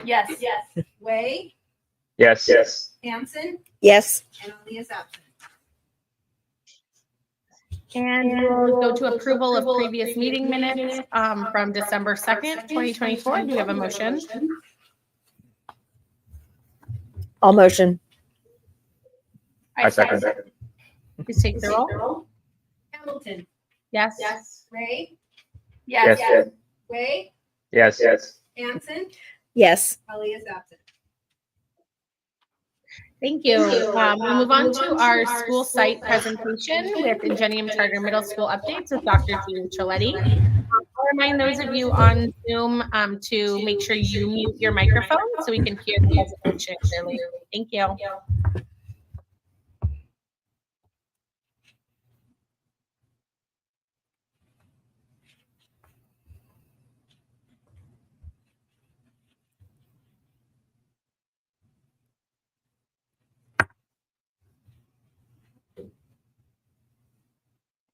Yes. Yes. Way. Yes. Yes. Hanson. Yes. And Ali is absent. And we'll go to approval of previous meeting minutes from December 2nd, 2024. Do we have a motion? All motion. I second. Please take the roll. Hamilton. Yes. Yes. Ray. Yes. Yes. Way. Yes. Yes. Hanson. Yes. Ali is absent. Thank you. We'll move on to our school site presentation with Ingenium Charter Middle School updates with Dr. Jean Chiletti. I'll remind those of you on Zoom to make sure you mute your microphone so we can hear the presentation clearly. Thank you.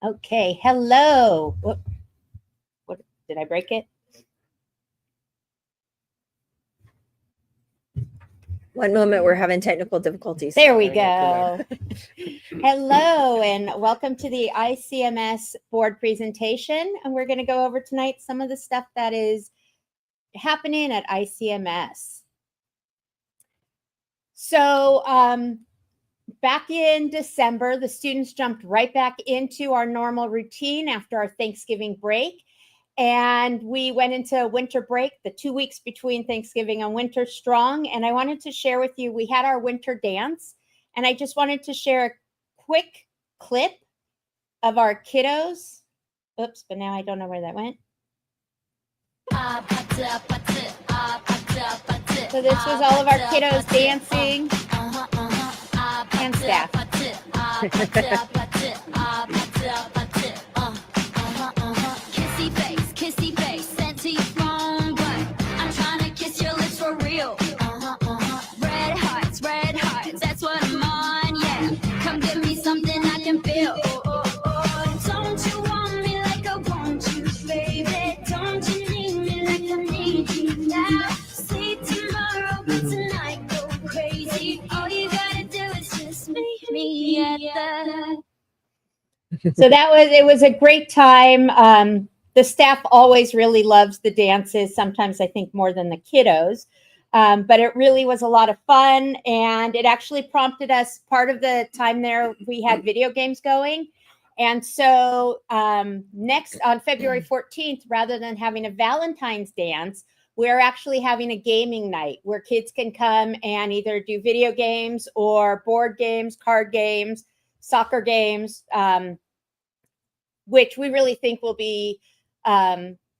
Okay. Hello. What did I break it? One moment, we're having technical difficulties. There we go. Hello, and welcome to the ICMS board presentation. And we're going to go over tonight some of the stuff that is happening at ICMS. So back in December, the students jumped right back into our normal routine after our Thanksgiving break. And we went into winter break, the 2 weeks between Thanksgiving and winter strong. And I wanted to share with you, we had our winter dance. And I just wanted to share a quick clip of our kiddos. Oops, but now I don't know where that went. So this was all of our kiddos dancing and staff. Kissy face, sent to your phone, but I'm trying to kiss your lips for real. Red hearts, that's what I'm on, yeah. Come give me something I can feel. Don't you want me like I want you, baby? Don't you need me like I need you now? See tomorrow, but tonight go crazy. All you gotta do is just meet me at the... So it was a great time. The staff always really loves the dances, sometimes I think more than the kiddos. But it really was a lot of fun, and it actually prompted us, part of the time there, we had video games going. And so next on February 14th, rather than having a Valentine's dance, we're actually having a gaming night where kids can come and either do video games or board games, card games, soccer games, which we really think will be,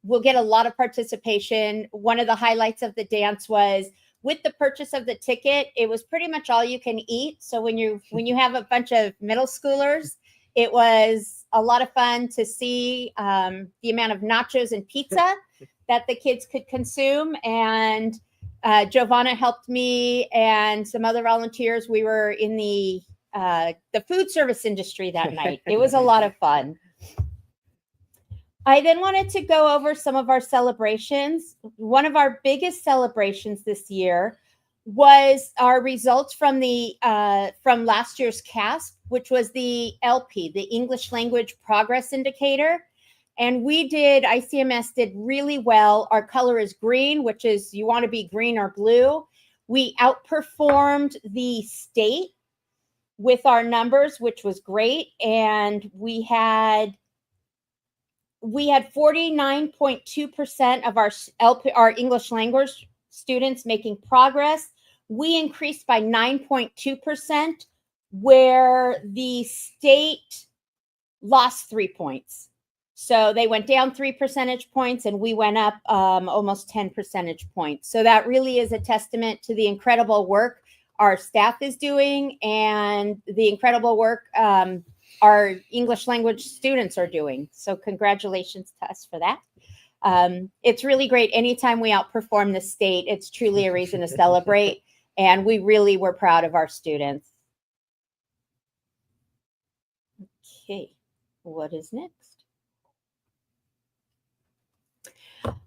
we'll get a lot of participation. One of the highlights of the dance was with the purchase of the ticket, it was pretty much all you can eat. So when you have a bunch of middle schoolers, it was a lot of fun to see the amount of nachos and pizza that the kids could consume. And Giovanna helped me and some other volunteers. We were in the food service industry that night. It was a lot of fun. I then wanted to go over some of our celebrations. One of our biggest celebrations this year was our results from last year's CASP, which was the LP, the English Language Progress Indicator. And ICMS did really well. Our color is green, which is you want to be green or blue. We outperformed the state with our numbers, which was great. And we had 49.2% of our English language students making progress. We increased by 9.2%, where the state lost 3 points. So they went down 3 percentage points and we went up almost 10 percentage points. So that really is a testament to the incredible work our staff is doing and the incredible work our English language students are doing. So congratulations to us for that. It's really great. Anytime we outperform the state, it's truly a reason to celebrate. And we really were proud of our students. Okay, what is next?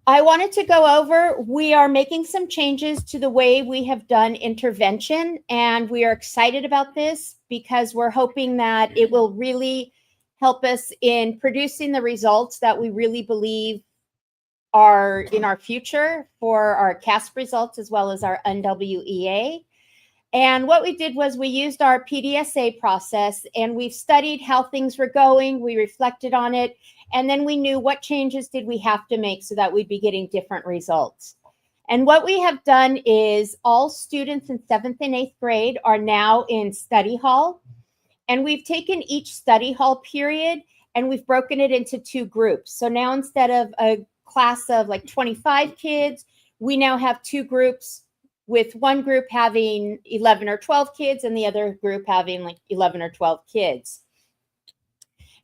I wanted to go over, we are making some changes to the way we have done intervention, and we are excited about this because we're hoping that it will really help us in producing the results that we really believe are in our future for our CASP results as well as our NWEA. And what we did was we used our PDSA process, and we've studied how things were going. We reflected on it, and then we knew what changes did we have to make so that we'd be getting different results. And what we have done is all students in 7th and 8th grade are now in study hall. And we've taken each study hall period and we've broken it into 2 groups. So now instead of a class of like 25 kids, we now have 2 groups, with one group having 11 or 12 kids and the other group having like 11 or 12 kids.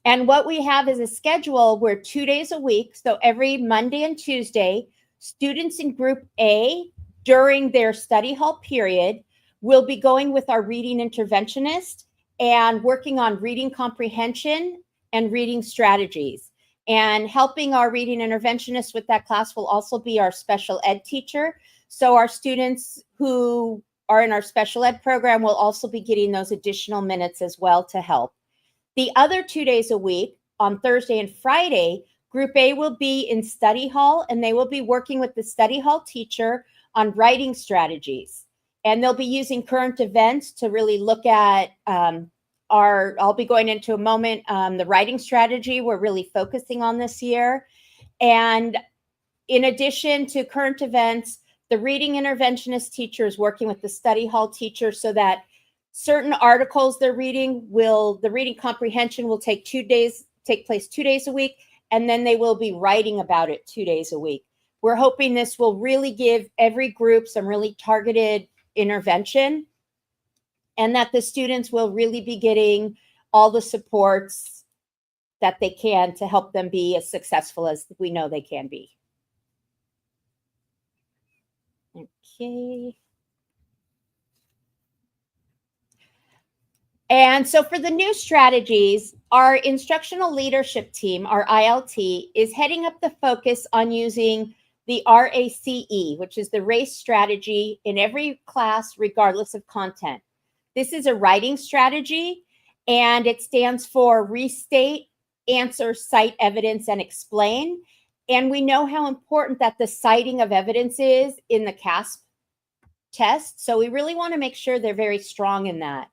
And what we have is a schedule where 2 days a week, so every Monday and Tuesday, students in group A during their study hall period will be going with our reading interventionist and working on reading comprehension and reading strategies. And helping our reading interventionist with that class will also be our special ed teacher. So our students who are in our special ed program will also be getting those additional minutes as well to help. The other 2 days a week, on Thursday and Friday, Group A will be in study hall, and they will be working with the study hall teacher on writing strategies. And they'll be using current events to really look at I'll be going into a moment, the writing strategy we're really focusing on this year. And in addition to current events, the reading interventionist teacher is working with the study hall teacher so that certain articles they're reading the reading comprehension will take place 2 days a week, and then they will be writing about it 2 days a week. We're hoping this will really give every group some really targeted intervention, and that the students will really be getting all the supports that they can to help them be as successful as we know they can be. Okay. And so for the new strategies, our instructional leadership team, our ILT, is heading up the focus on using the RACE, which is the race strategy, in every class, regardless of content. This is a writing strategy, and it stands for restate, answer, cite evidence, and explain. And we know how important that the citing of evidence is in the CASP test. So we really want to make sure they're very strong in that.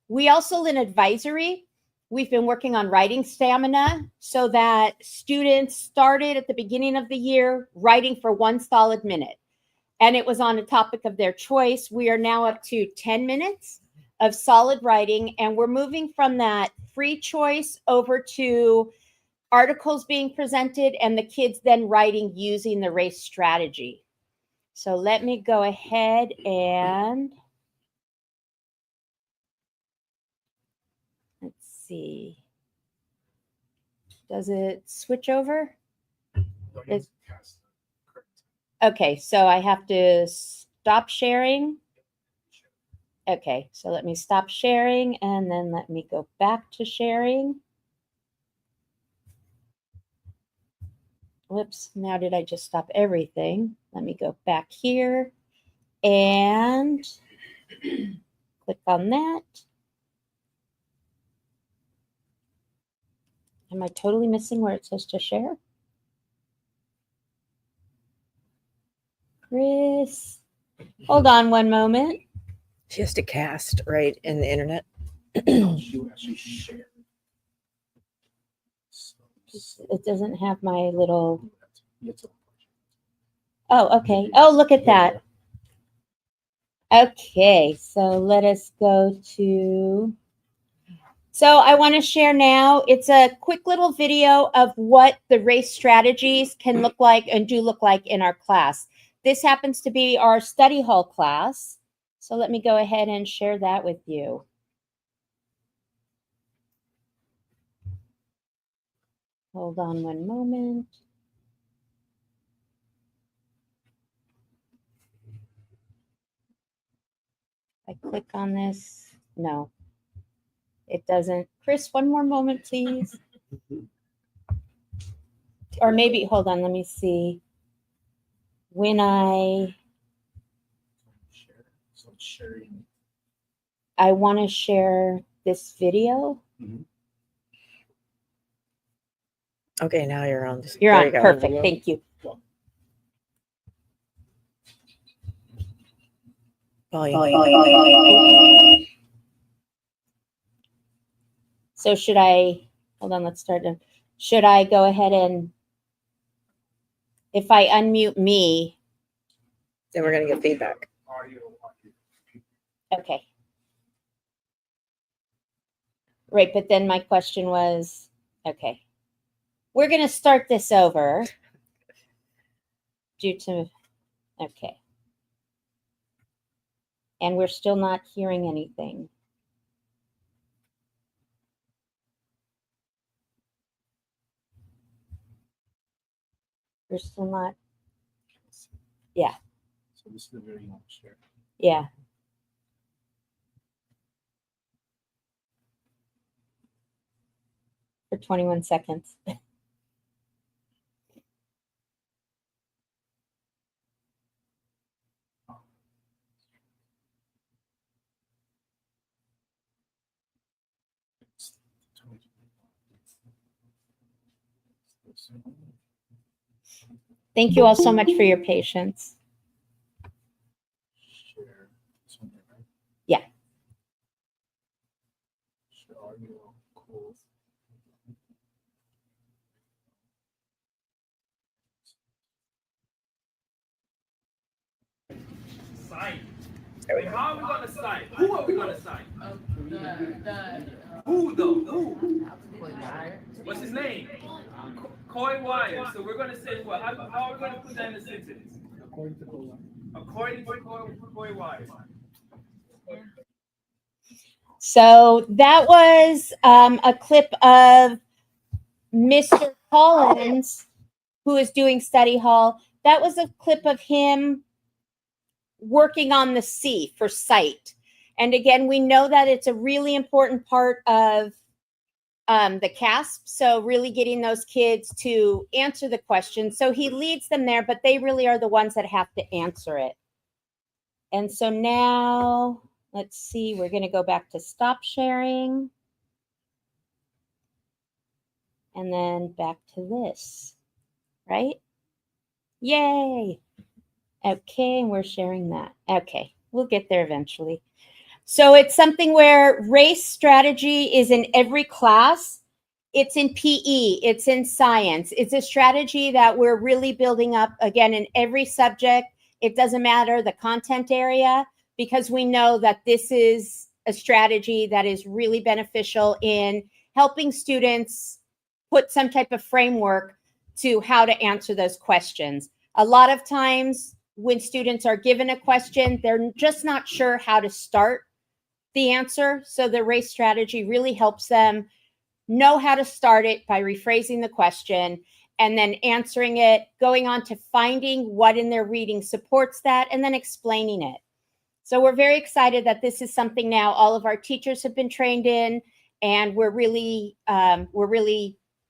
We also, in advisory, we've been working on writing stamina so that students started at the beginning of the year writing for 1 solid minute. And it was on a topic of their choice. We are now up to 10 minutes of solid writing, and we're moving from that free choice over to articles being presented and the kids then writing using the race strategy. So let me go ahead and let's see. Does it switch over? Okay, so I have to stop sharing. Okay, so let me stop sharing and then let me go back to sharing. Whoops, now did I just stop everything? Let me go back here and click on that. Am I totally missing where it says to share? Chris, hold on one moment. She has to cast right in the internet. You actually share. It doesn't have my little. Oh, okay. Oh, look at that. Okay, so let us go to. So I want to share now. It's a quick little video of what the race strategies can look like and do look like in our class. This happens to be our study hall class. So let me go ahead and share that with you. Hold on one moment. I click on this. No, it doesn't. Chris, one more moment, please. Or maybe, hold on, let me see. when So it's sharing. I want to share this video. Okay, now you're on. You're There on. you go. Perfect. Thank you. Volume. So should I, hold on, let's start. Should I go ahead and, if I unmute me, Then we're gonna get feedback. okay. Right, but then my question was, okay. We're going to start this over due to, okay. And we're still not hearing anything. We're still not, yeah, So this is the video you want to share. yeah. For 21 seconds. Thank you all so much for your patience. Share this one here, right? Yeah. Share audio. Cool. Cite. There we Like, go. how are we gonna cite? Who are we gonna cite? Who though? Who? What's his name? Coy Wire. So we're gonna say what? How are we gonna put that in the sentence? According to Cola. According to Coy Wire. So that was a clip of Mr. Collins, who is doing study hall. That was a clip of him working on the C for sight. And again, we know that it's a really important part of the CASP. So really getting those kids to answer the question. So he leads them there, but they really are the ones that have to answer it. And so now, let's see, we're going to go back to stop sharing. And then back to this, right? Yay. Okay, and we're sharing that. Okay, we'll get there eventually. So it's something where race strategy is in every class. It's in PE, it's in science. It's a strategy that we're really building up, again, in every subject. It doesn't matter the content area, because we know that this is a strategy that is really beneficial in helping students put some type of framework to how to answer those questions. A lot of times when students are given a question, they're just not sure how to start the answer. So the race strategy really helps them know how to start it by rephrasing the question and then answering it, going on to finding what in their reading supports that, and then explaining it. So we're very excited that this is something now all of our teachers have been trained in, and we're really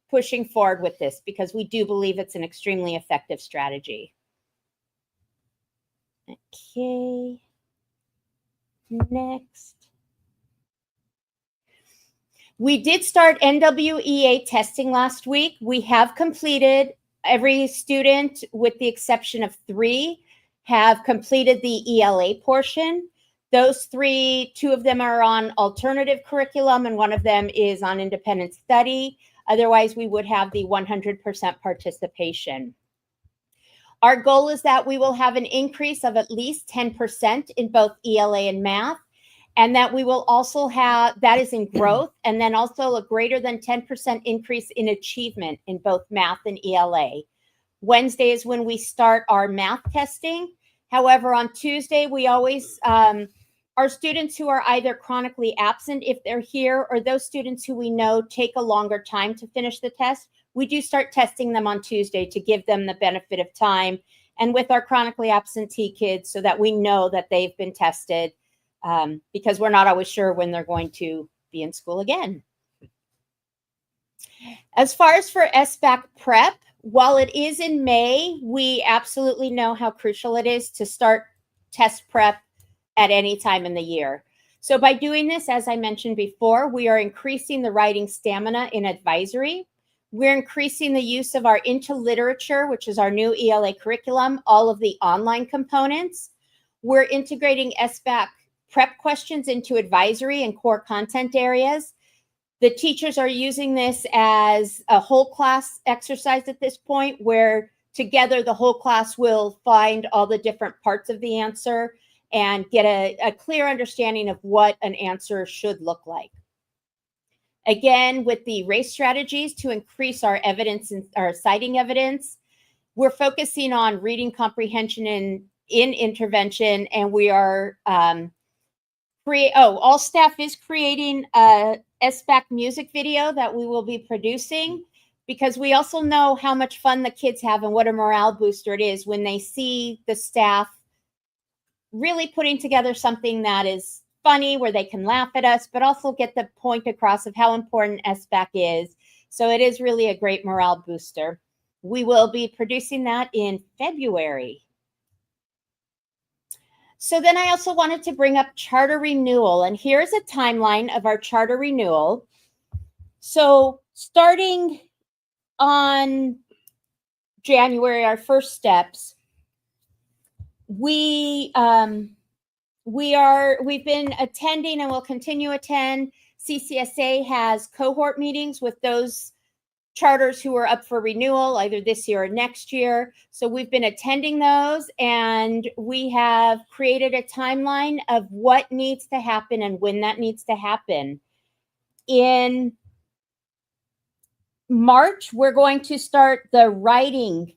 pushing forward with this because we do believe it's an extremely effective strategy. Okay. Next. We did start NWEA testing last week. We have completed, every student, with the exception of 3, have completed the ELA portion. Those 3, 2 of them are on alternative curriculum and 1 of them is on independent study. Otherwise, we would have the 100% participation. Our goal is that we will have an increase of at least 10% in both ELA and math, and that we will also have, that is in growth, and then also a greater than 10% increase in achievement in both math and ELA. Wednesday is when we start our math testing. However, on Tuesday, we always, our students who are either chronically absent, if they're here, or those students who we know take a longer time to finish the test, we do start testing them on Tuesday to give them the benefit of time. And with our chronically absentee kids, so that we know that they've been tested, because we're not always sure when they're going to be in school again. As far as for SBAC prep, while it is in May, we absolutely know how crucial it is to start test prep at any time in the year. So by doing this, as I mentioned before, we are increasing the writing stamina in advisory. We're increasing the use of our Into Literature, which is our new ELA curriculum, all of the online components. We're integrating SBAC prep questions into advisory and core content areas. The teachers are using this as a whole class exercise at this point, where together the whole class will find all the different parts of the answer and get a clear understanding of what an answer should look like. Again, with the race strategies to increase our evidence and our citing evidence, we're focusing on reading comprehension in intervention, and we are all staff is creating a SBAC music video that we will be producing, because we also know how much fun the kids have and what a morale booster it is when they see the staff really putting together something that is funny, where they can laugh at us, but also get the point across of how important SBAC is. So it is really a great morale booster. We will be producing that in February. So then I also wanted to bring up charter renewal, and here's a timeline of our charter renewal. So starting on January, our first steps, we've been attending and will continue to attend. CCSA has cohort meetings with those charters who are up for renewal either this year or next year. So we've been attending those, and we have created a timeline of what needs to happen and when that needs to happen. In March, we're going to start the writing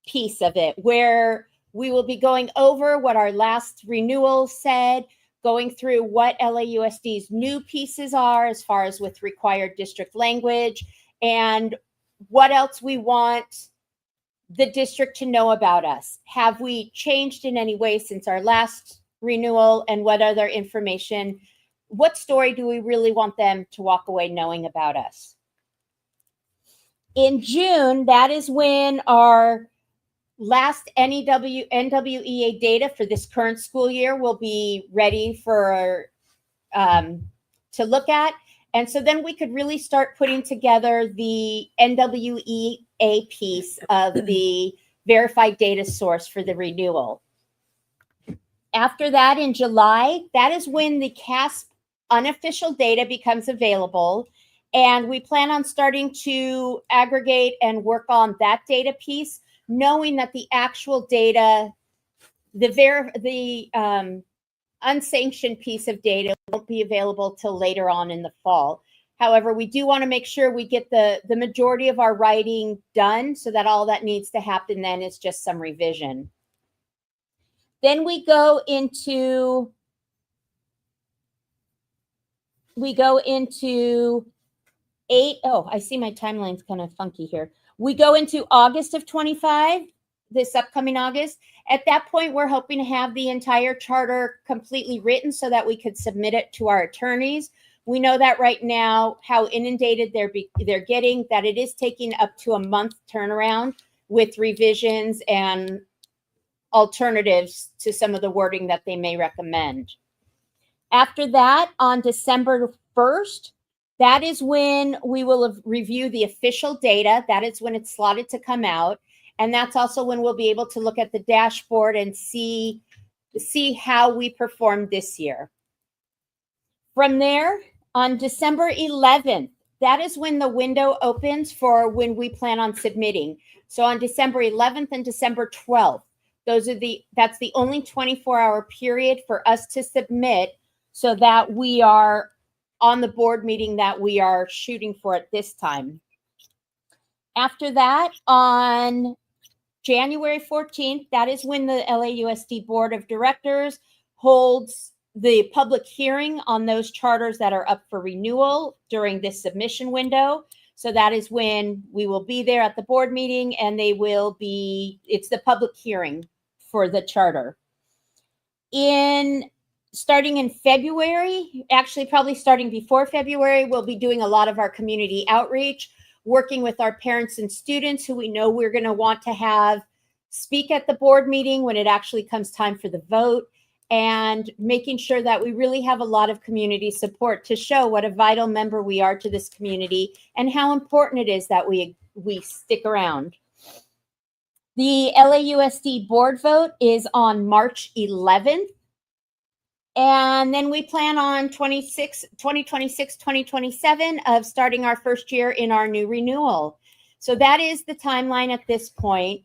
piece of it, where we will be going over what our last renewal said, going through what LAUSD's new pieces are as far as with required district language, and what else we want the district to know about us. Have we changed in any way since our last renewal, and what other information, what story do we really want them to walk away knowing about us? In June, that is when our last NWEA data for this current school year will be ready for to look at. And so then we could really start putting together the NWEA piece of the verified data source for the renewal. After that, in July, that is when the CASP unofficial data becomes available. And we plan on starting to aggregate and work on that data piece, knowing that the actual data, the unsanctioned piece of data won't be available till later on in the fall. However, we do want to make sure we get the majority of our writing done, so that all that needs to happen then is just some revision. Then we go into I see my timeline's kind of funky here. We go into August of 25, this upcoming August. At that point, we're hoping to have the entire charter completely written so that we could submit it to our attorneys. We know that right now, how inundated they're getting, that it is taking up to a month turnaround with revisions and alternatives to some of the wording that they may recommend. After that, on December 1st, that is when we will review the official data. That is when it's slotted to come out. And that's also when we'll be able to look at the dashboard and see how we performed this year. From there, on December 11th, that is when the window opens for when we plan on submitting. So on December 11th and December 12th, that's the only 24-hour period for us to submit, so that we are on the board meeting that we are shooting for at this time. After that, on January 14th, that is when the LAUSD Board of Directors holds the public hearing on those charters that are up for renewal during this submission window. So that is when we will be there at the board meeting, and it's the public hearing for the charter. Starting in February, actually probably starting before February, we'll be doing a lot of our community outreach. working with our parents and students who we know we're going to want to have speak at the board meeting when it actually comes time for the vote, and making sure that we really have a lot of community support to show what a vital member we are to this community and how important it is that we stick around. The LAUSD board vote is on March 11th. And then we plan on 2026, 2027 of starting our first year in our new renewal. So that is the timeline at this point.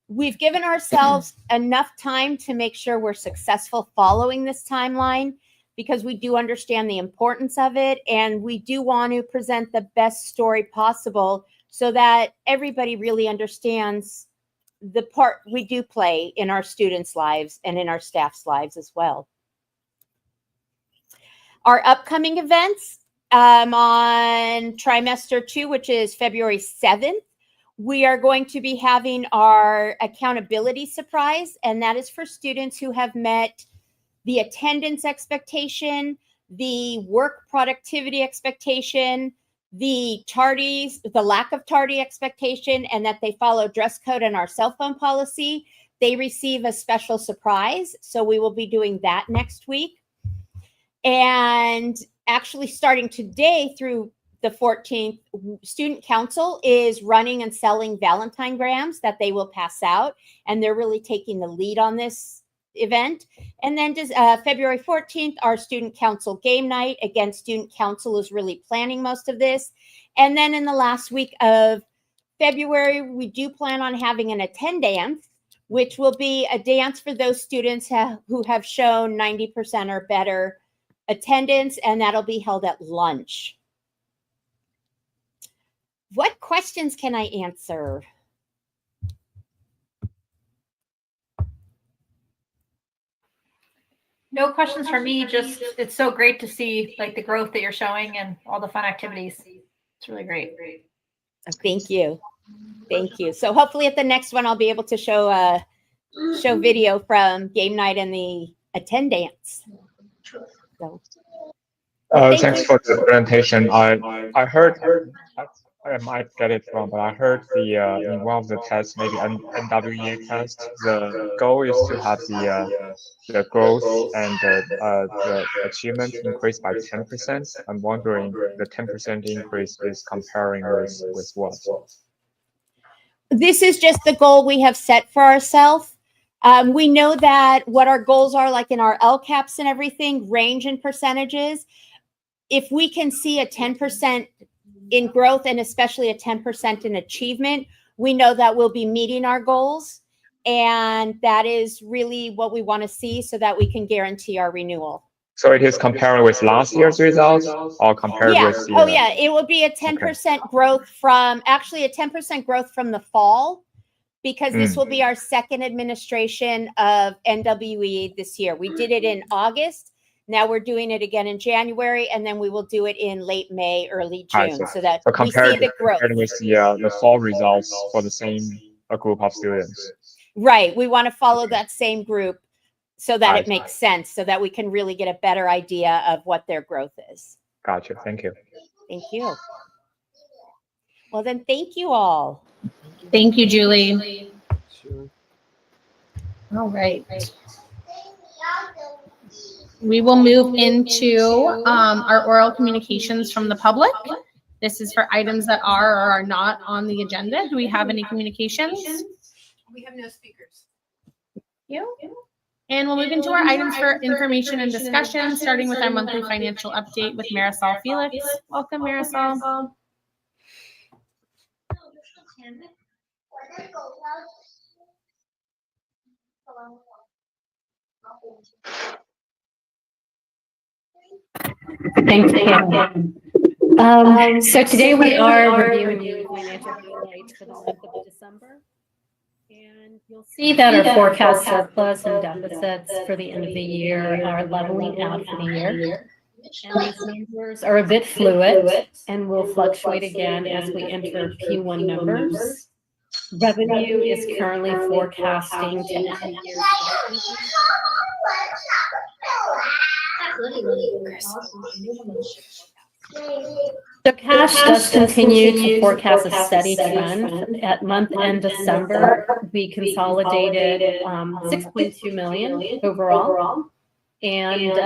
We've given ourselves enough time to make sure we're successful following this timeline, because we do understand the importance of it. And we do want to present the best story possible so that everybody really understands the part we do play in our students' lives and in our staff's lives as well. Our upcoming events on trimester 2, which is February 7th, we are going to be having our accountability surprise, and that is for students who have met the attendance expectation, the work productivity expectation, the tardies, the lack of tardy expectation, and that they follow dress code and our cell phone policy. They receive a special surprise. So we will be doing that next week. And actually starting today through the 14th, Student Council is running and selling Valentine grams that they will pass out. And they're really taking the lead on this event. And then February 14th, our Student Council game night. Again, Student Council is really planning most of this. And then in the last week of February, we do plan on having an attend dance, which will be a dance for those students who have shown 90% or better attendance, and that'll be held at lunch. What questions can I answer? No questions for me. Just it's so great to see like the growth that you're showing and all the fun activities. It's really great. Thank you. Thank you. So hopefully at the next one, I'll be able to show video from game night and the attend dance. So. Thanks for the presentation. I heard, I might get it wrong, but I heard in one of the tests, maybe NWEA test, the goal is to have the growth and the achievement increase by 10%. I'm wondering, the 10% increase is comparing with what? This is just the goal we have set for ourselves. We know that what our goals are, like in our LCAPs and everything, range in percentages. If we can see a 10% in growth and especially a 10% in achievement, we know that we'll be meeting our goals. And that is really what we want to see so that we can guarantee our renewal. So it is comparing with last year's results or compared with the... Oh, yeah. It will be a 10% growth from, actually a 10% growth from the fall, because this will be our second administration of NWE this year. We did it in August. Now we're doing it again in January, and then we will do it in late May, early June, so that we see the growth. Compared with the fall results for the same group of students. Right. We want to follow that same group so that it makes sense, so that we can really get a better idea of what their growth is. Gotcha. Thank you. Thank you. Well, then, thank you all. Thank you, Julie. Sure. All right. We will move into our oral communications from the public. This is for items that are or are not on the agenda. Do we have any communications? We have no speakers. You. And we'll move into our items for information and discussion, starting with our monthly financial update with Marisol Felix. Welcome, Marisol. Thanks, Kim. So today we are reviewing the financial highlights for the month of December. And you'll see that our forecast surplus and deficits for the end of the year are leveling out for the year. And these numbers are a bit fluid and will fluctuate again as we enter Q1 numbers. Revenue is currently forecasting to end the year. So cash does continue to forecast a steady trend. At month end December, we consolidated 6.2 million overall. And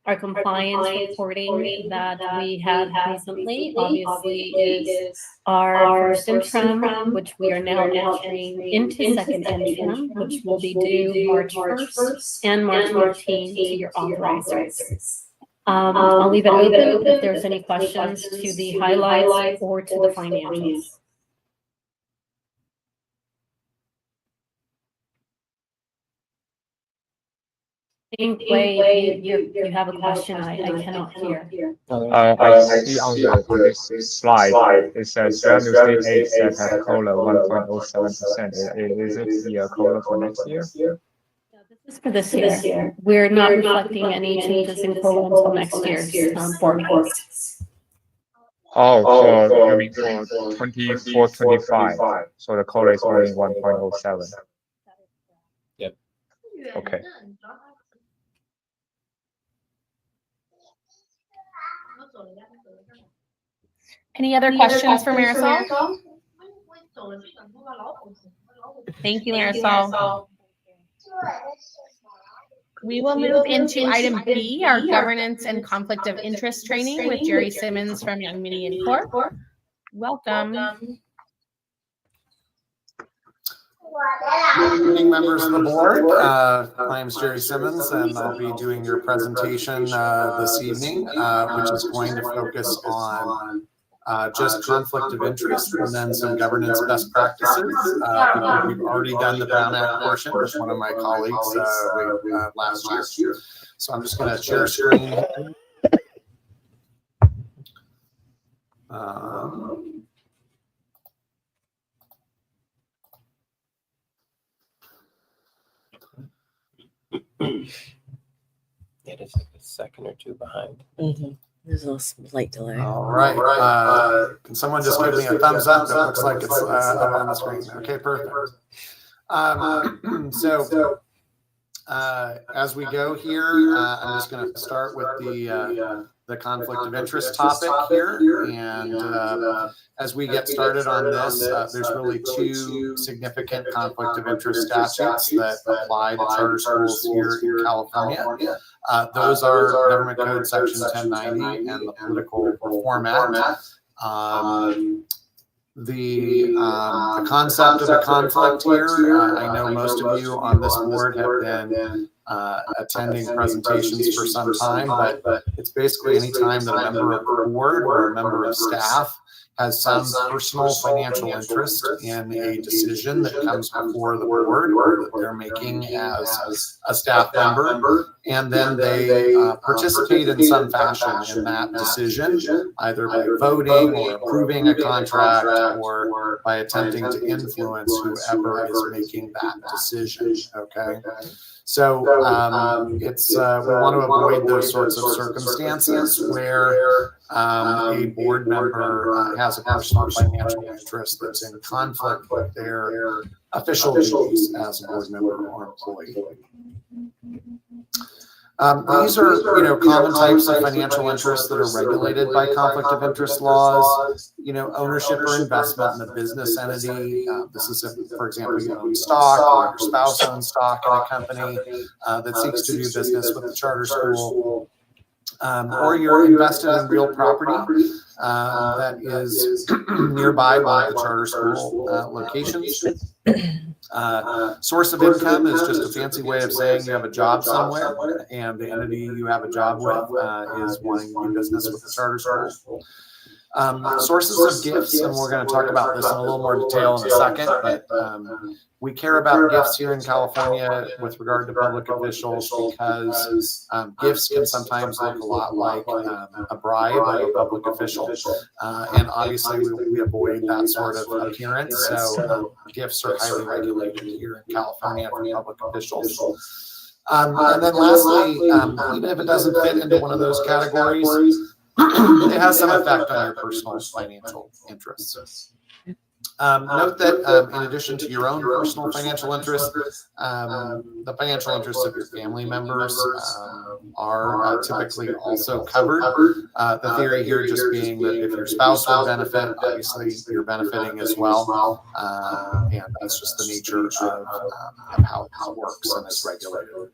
our compliance reporting that we had recently, obviously, is our first interim, which we are now entering into second interim, which will be due March 1st and March 15th to your authorizers. I'll leave it open if there's any questions to the highlights or to the financials. I think, Wade, you have a question I cannot hear. I see on this slide, it says revenue state aid set at COLA 1.07%. Is it the COLA for next year? This is for this year. We're not reflecting any changes in COLA until next year's forecast. Oh, so you mean for 24, 25. So the COLA is only 1.07. Yep. Okay. Any other questions for Marisol? Thank you, Marisol. We will move into item B, our governance and conflict of interest training with Jerry Simmons from Young Median Corp. Welcome. Good evening, members of the board. My name is Jerry Simmons, and I'll be doing your presentation this evening, which is going to focus on just conflict of interest and then some governance best practices. Because we've already done the Brown Act portion with one of my colleagues last year. So I'm just going to share screen. It is like a second or two behind. There's a little slight delay. All right. Can someone just give me a thumbs up? It looks like it's up on the screen. Okay, perfect. As we go here, I'm just going to start with the conflict of interest topic here. And as we get started on this, there's really two significant conflict of interest statutes that apply to charter schools here in California. Those are Government Code Section 1090 and the Political Reform Act. The concept of a conflict here, I know most of you on this board have been attending presentations for some time, but it's basically any time that a member of the board or a member of staff has some personal financial interest in a decision that comes before the board or that they're making as a staff member, and then they participate in some fashion in that decision, either by voting or approving a contract or by attempting to influence whoever is making that decision, okay? So it's we want to avoid those sorts of circumstances where a board member has a personal financial interest that's in conflict with their official duties as a board member or employee. These are, common types of financial interests that are regulated by conflict of interest laws. Ownership or investment in a business entity. This is, for example, you own stock or your spouse owns stock in a company that seeks to do business with the charter school. Or you're invested in real property that is nearby one of the charter school locations. Source of income is just a fancy way of saying you have a job somewhere and the entity you have a job with is wanting to do business with the charter school. Sources of gifts, and we're going to talk about this in a little more detail in a second, but we care about gifts here in California with regard to public officials because gifts can sometimes look a lot like a bribe of a public official. And obviously we avoid that sort of appearance. So gifts are highly regulated here in California for public officials. And then lastly, even if it doesn't fit into one of those categories, it has some effect on your personal financial interests. Note that in addition to your own personal financial interests, the financial interests of your family members are typically also covered. The theory here just being that if your spouse would benefit, obviously you're benefiting as well. And that's just the nature of how it works and is regulated.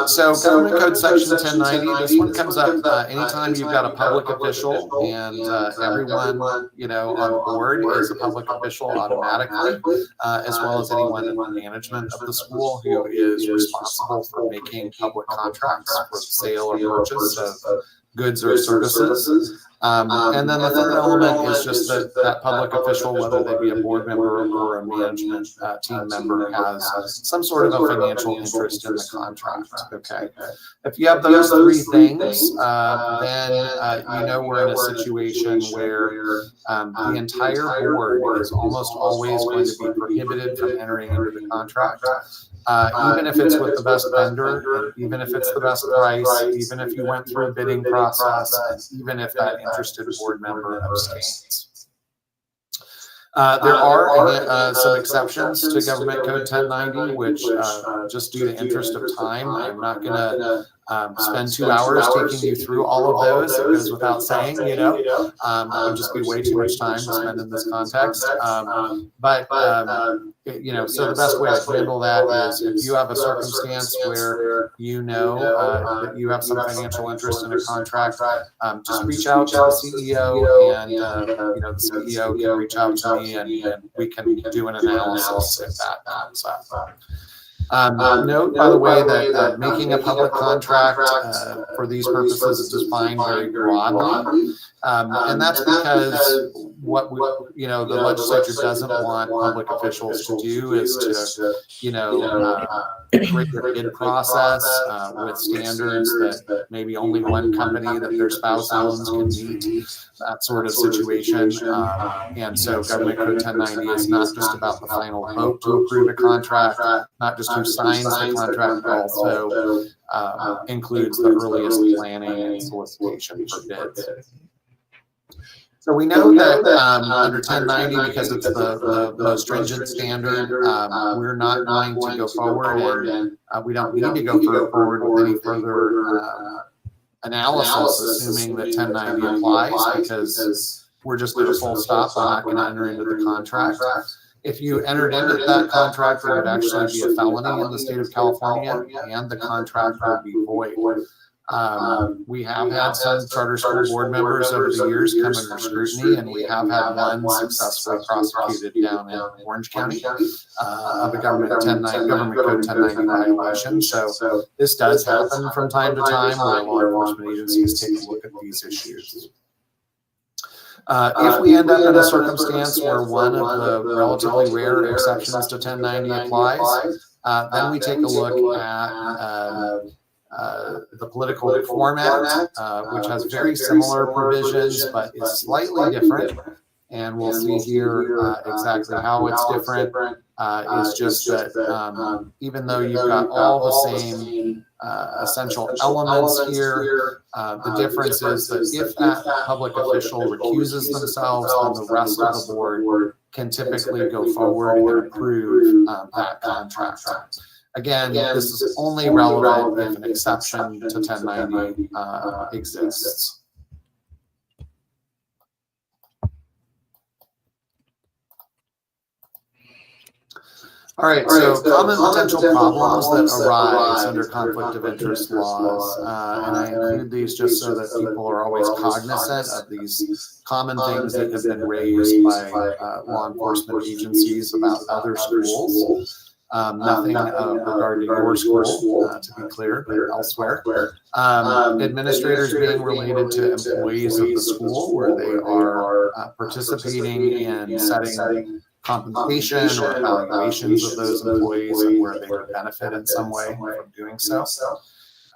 So Government Code Section 1090, this one comes up anytime you've got a public official and everyone, on board is a public official automatically, as well as anyone in the management of the school who is responsible for making public contracts for the sale or purchase of goods or services. And then the third element is just that public official, whether they be a board member or a management team member, has some sort of a financial interest in the contract. Okay. If you have those three things, then we're in a situation where the entire board is almost always going to be prohibited from entering into the contract. Even if it's with the best vendor, and even if it's the best price, even if you went through a bidding process, and even if that interested board member abstains. There are some exceptions to Government Code 1090, which just due to interest of time, I'm not going to spend 2 hours taking you through all of those. It goes without saying, that would just be way too much time to spend in this context. So the best way to handle that is if you have a circumstance where that you have some financial interest in a contract, just reach out to the CEO, and the CEO can reach out to me, and we can do an analysis if that comes up. Note, by the way, that making a public contract for these purposes is defined very broadly, and that's because the legislature doesn't want public officials to do is to create a bid process with standards that maybe only one company that their spouse owns can meet, that sort of situation. And so Government Code 1090 is not just about the final vote to approve a contract, not just who signs the contract, but also includes the earliest planning and solicitation for bids. So we know that under 1090, because it's the most stringent standard, we're not going to go forward, and we don't need to go forward with any further analysis, assuming that 1090 applies, because we're just at a full stop. I'm not going to enter into the contract. If you entered into that contract, it would actually be a felony in the state of California, and the contract would be void. We have had some charter school board members over the years come under scrutiny, and we have had one successfully prosecuted down in Orange County of a Government Code 1090 violation. So this does happen from time to time where law enforcement agencies take a look at these issues. If we end up in a circumstance where one of the relatively rare exceptions to 1090 applies, then we take a look at the Political Reform Act, which has very similar provisions, but is slightly different. And we'll see here exactly how it's different. It's just that even though you've got all the same essential elements here, the difference is that if that public official recuses themselves, then the rest of the board can typically go forward and approve that contract. Again, this is only relevant if an exception to 1090 exists. All right, so common potential problems that arise under conflict of interest laws, and I include these just so that people are always cognizant of these common things that have been raised by law enforcement agencies about other schools. Nothing regarding your school, to be clear, but elsewhere. Administrators being related to employees of the school where they are participating in setting compensation or evaluations of those employees and where they would benefit in some way from doing so.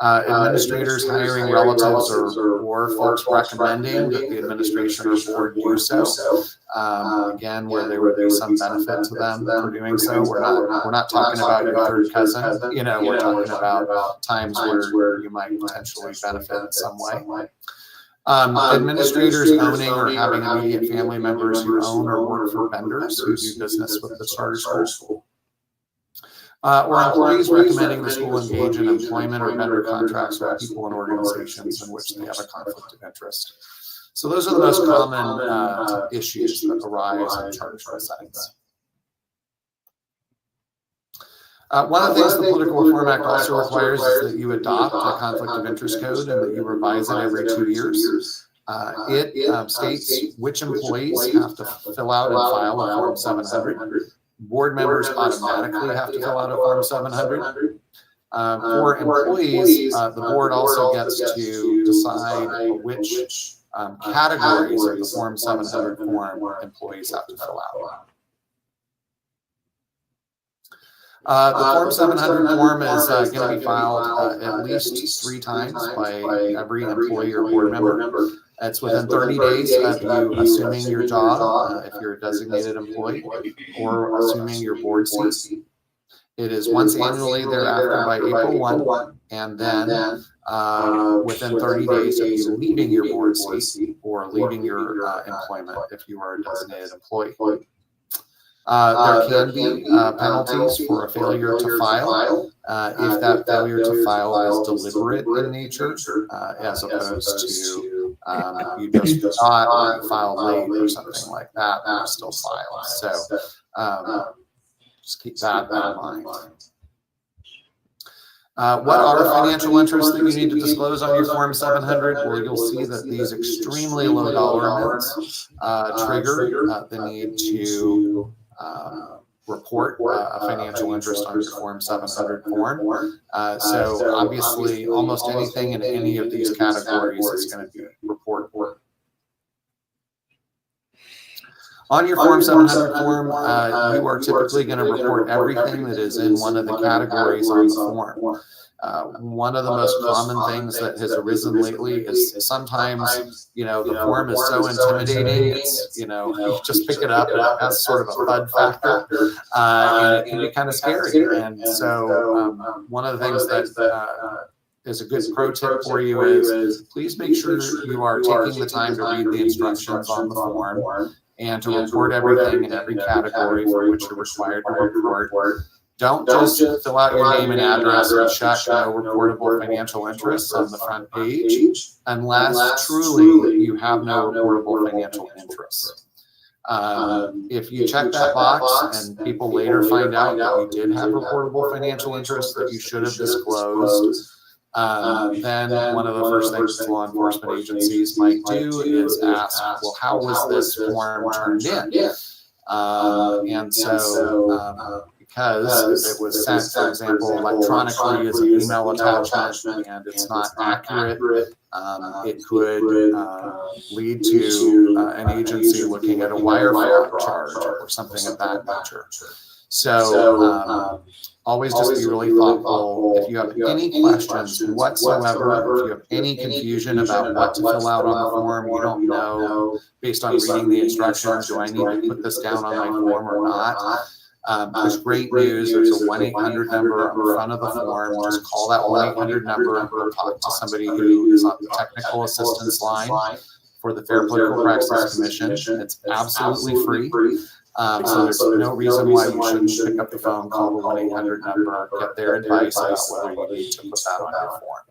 Administrators hiring relatives or folks recommending that the administration or board do so. Again, where there would be some benefit to them for doing so. We're not talking about your third cousin. We're talking about times where you might potentially benefit in some way. Administrators owning or having immediate family members who own or work for vendors who do business with the charter school. or employees recommending the school engage in employment or vendor contracts with people and organizations in which they have a conflict of interest. So those are the most common issues that arise in charter school settings. One of the things the Political Reform Act also requires is that you adopt a conflict of interest code and that you revise it every 2 years. It states which employees have to fill out and file a Form 700. Board members automatically have to fill out a Form 700. For employees, the board also gets to decide which categories of the Form 700 form employees have to fill out. The Form 700 form is going to be filed at least 3 times by every employee or board member. It's within 30 days of you assuming your job, if you're a designated employee, or assuming your board seat. It is once annually thereafter by April 1, and then within 30 days of you leaving your board seat or leaving your employment if you are a designated employee. There can be penalties for a failure to file if that failure to file is deliberate in nature, as opposed to you just forgot or you filed late or something like that, but you still filed. So just keep that in mind. What are financial interests that you need to disclose on your Form 700? Well, you'll see that these extremely low dollar amounts trigger the need to report a financial interest on your Form 700 form. So obviously, almost anything in any of these categories is going to be reportable. On your Form 700 form, you are typically going to report everything that is in one of the categories on the form. One of the most common things that has arisen lately is sometimes, the form is so intimidating, it's, you just pick it up and it has sort of a FUD factor, and it can be kind of scary. And so one of the things that is a good pro tip for you is please make sure you are taking the time to read the instructions on the form and to report everything in every category for which you're required to report. Don't just fill out your name and address and check no reportable financial interests on the front page unless truly you have no reportable financial interests. If you check that box and people later find out that you did have reportable financial interests that you should have disclosed, then one of the first things law enforcement agencies might do is ask, well, how was this form turned in? And so because it was sent, for example, electronically as an email attachment and it's not accurate, it could lead to an agency looking at a wire fraud charge or something of that nature. So always just be really thoughtful. If you have any questions whatsoever, if you have any confusion about what to fill out on the form, you don't know based on reading the instructions, do I need to put this down on my form or not? There's great news. There's a 1-800 number on the front of the form. Just call that 1-800 number and we'll talk to somebody who is on the technical assistance line for the Fair Political Practices Commission. It's absolutely free. So there's no reason why you shouldn't pick up the phone, call the 1-800 number, get their advice about whether you need to put that on your form.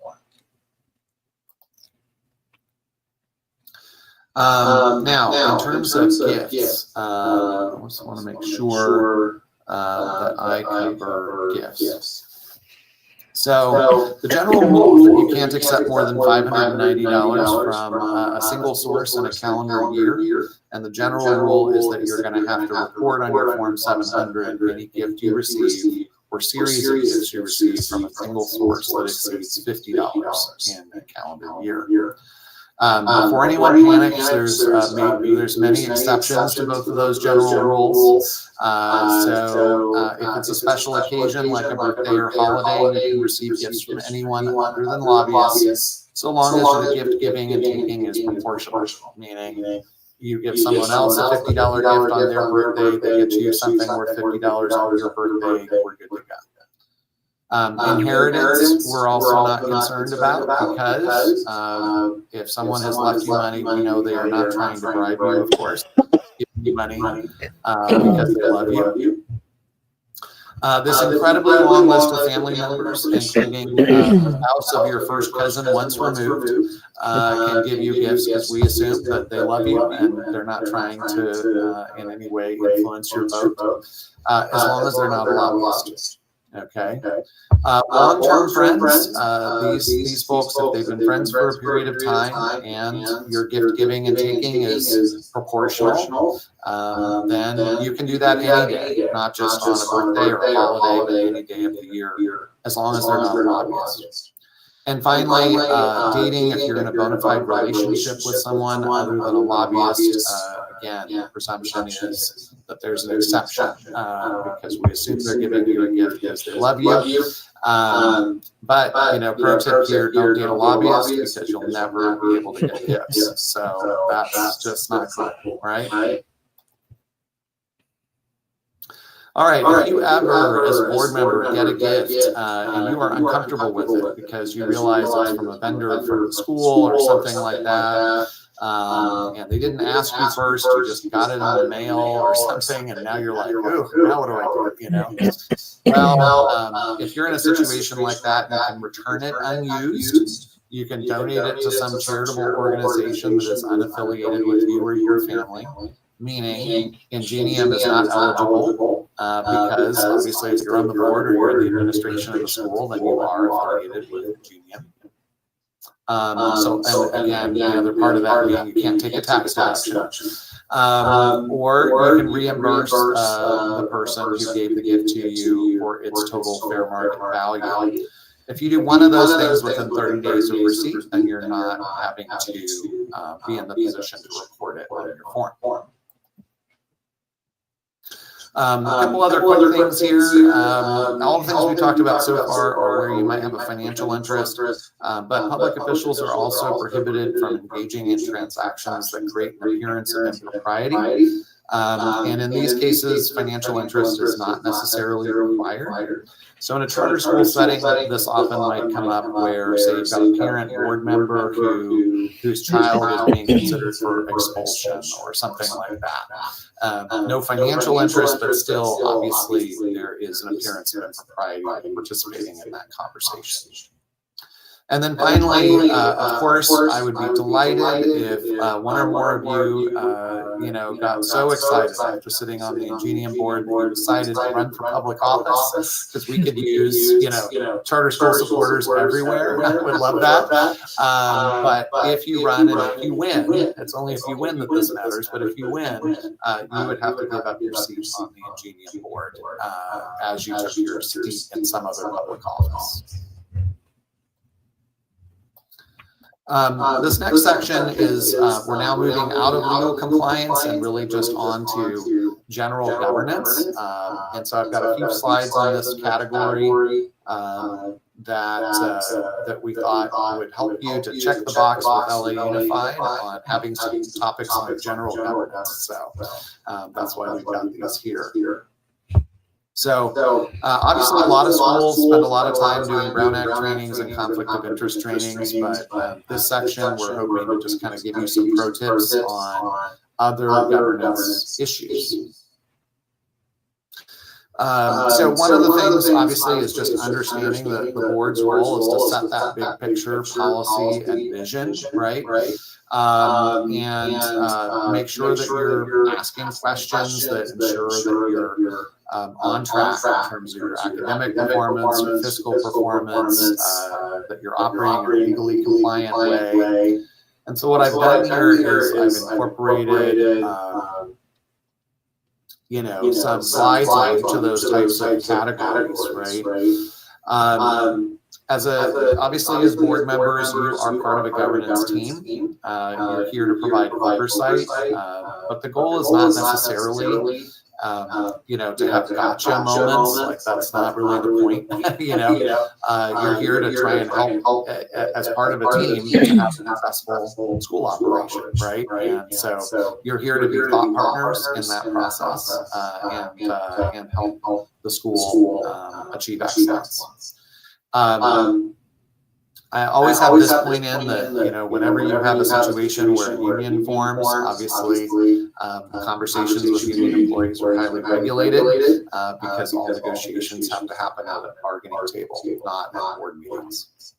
Now, in terms of gifts, I just want to make sure that I cover gifts. So the general rule is that you can't accept more than $590 from a single source in a calendar year. And the general rule is that you're going to have to report on your Form 700 any gift you receive or series of gifts you receive from a single source that exceeds $50 in a calendar year. Before anyone panics, there's many exceptions to both of those general rules. So if it's a special occasion like a birthday or holiday, you can receive gifts from anyone other than lobbyists, so long as the gift giving and taking is proportional, meaning you give someone else a $50 gift on their birthday, they get you something worth $50 on your birthday, we're good to go. Inheritance, we're also not concerned about because if someone has left you money, we know they are not trying to bribe you, of course, giving you money because they love you. This incredibly long list of family members, including the spouse of your first cousin once removed, can give you gifts because we assume that they love you and they're not trying to in any way influence your vote, as long as they're not a lobbyist. Okay. Long-term friends, these folks, if they've been friends for a period of time and your gift giving and taking is proportional, then you can do that any day, not just on a birthday or a holiday, but any day of the year, as long as they're not a lobbyist. And finally, dating, if you're in a bona fide relationship with someone other than a lobbyist, again, the presumption is that there's an exception because we assume they're giving you a gift because they love you. But, you know, pro tip here, don't date a lobbyist because you'll never be able to get gifts. So that's just not cool, right? All right, if you ever, as a board member, get a gift and you are uncomfortable with it because you realize it's from a vendor from the school or something like that, and they didn't ask you first, you just got it in the mail or something, and now you're like, ooh, now what do I do, you know? Well, if you're in a situation like that, you can return it unused. You can donate it to some charitable organization that is unaffiliated with you or your family, meaning Ingenium is not eligible because obviously if you're on the board or you're in the administration of the school, then you are affiliated with Ingenium. And again, the other part of that being you can't take a tax deduction. Or you can reimburse the person who gave the gift to you for its total fair market value. If you do one of those things within 30 days of receipt, then you're not having to be in the position to report it on your form. A couple other quick things here. All the things we talked about so far are where you might have a financial interest, but public officials are also prohibited from engaging in transactions that create an appearance of impropriety. And in these cases, financial interest is not necessarily required. So in a charter school setting, this often might come up where, say, you've got a parent board member whose child is being considered for expulsion or something like that. No financial interest, but still, obviously, there is an appearance of impropriety participating in that conversation. And then finally, of course, I would be delighted if one or more of you, got so excited after sitting on the Ingenium board that you decided to run for public office, because we could use, charter school supporters everywhere. I would love that. But if you run and if you win, it's only if you win that this matters, but if you win, you would have to give up your seat on the Ingenium board as you took your seat in some other public office. This next section is we're now moving out of legal compliance and really just on to general governance. And so I've got a few slides on this category that we thought would help you to check the box with LA Unified on having some topics on general governance. So that's why we've got these here. So obviously a lot of schools spend a lot of time doing Brown Act trainings and conflict of interest trainings, but this section we're hoping to just kind of give you some pro tips on other governance issues. So one of the things obviously is just understanding that the board's role is to set that big picture policy and vision, right? And make sure that you're asking questions that ensure that you're on track in terms of your academic performance or fiscal performance, that you're operating in a legally compliant way. And so what I've done here is I've incorporated some slides on each of those types of categories, right? Obviously as board members, you are part of a governance team. You're here to provide oversight, but the goal is not necessarily to have gotcha moments. Like that's not really the point. You're here to try and help as part of a team to have a successful school operation, right? And so you're here to be thought partners in that process and help the school achieve excellence. I always have this point in that, you know, whenever you have a situation where a union forms, obviously conversations with union employees are highly regulated because all negotiations have to happen at a bargaining table, not at board meetings.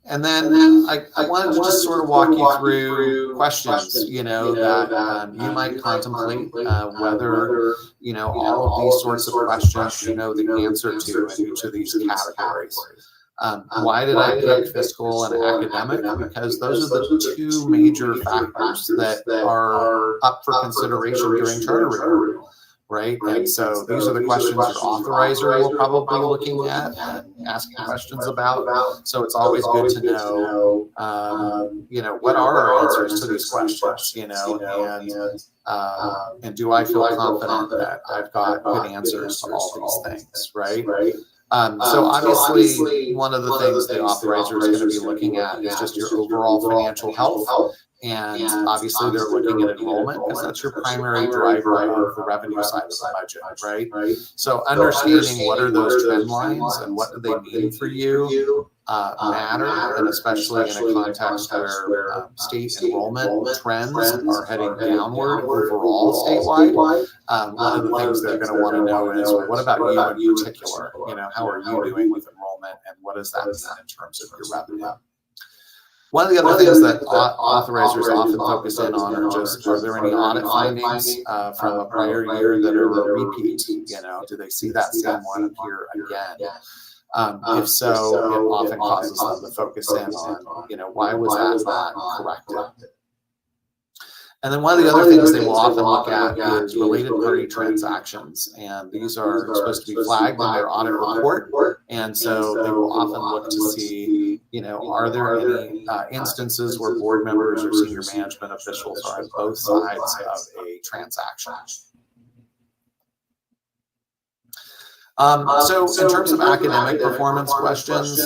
And then I wanted to just sort of walk you through questions, you know, that you might contemplate whether, you know, all of these sorts of questions you know the answer to in each of these categories. Why did I pick fiscal and academic? Because those are the two major factors that are up for consideration during charter review. Right. And so these are the questions your authorizer will probably be looking at and asking questions about. So it's always good to know, you know, what are our answers to these questions, you know, and do I feel confident that I've got good answers to all these things, right? So obviously, one of the things the authorizer is going to be looking at is just your overall financial health. And obviously they're looking at enrollment because that's your primary driver of the revenue side of the budget, right? So understanding what are those trend lines and what do they mean for you matter, and especially in a context where state enrollment trends are heading downward overall statewide. One of the things they're going to want to know is, what about you in particular? You know, how are you doing with enrollment, and what does that mean in terms of your revenue? One of the other things that authorizers often focus in on are just, are there any audit findings from a prior year that are a repeat? You know, do they see that same one appear again? If so, it often causes them to focus in on, you know, why was that not corrected? And then one of the other things they will often look at is related party transactions. And these are supposed to be flagged in their audit report. And so they will often look to see, you know, are there any instances where board members or senior management officials are on both sides of a transaction? So in terms of academic performance questions,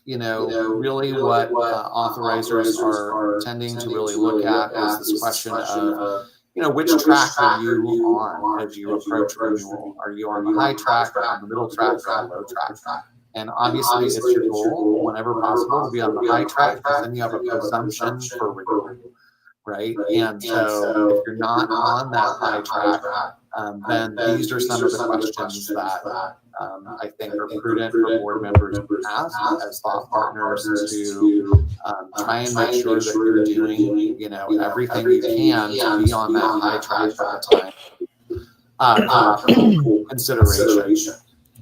you know, really what authorizers are tending to really look at is this question of, you know, which track are you on as you approach renewal? Are you on the high track, on the middle track, or on the low track? And obviously it's your goal, whenever possible, to be on the high track, because then you have a presumption for renewal, right? And so if you're not on that high track, then these are some of the questions that I think are prudent for board members to ask as thought partners to try and make sure that you're doing, you know, everything you can to be on that high track at the time. Consideration.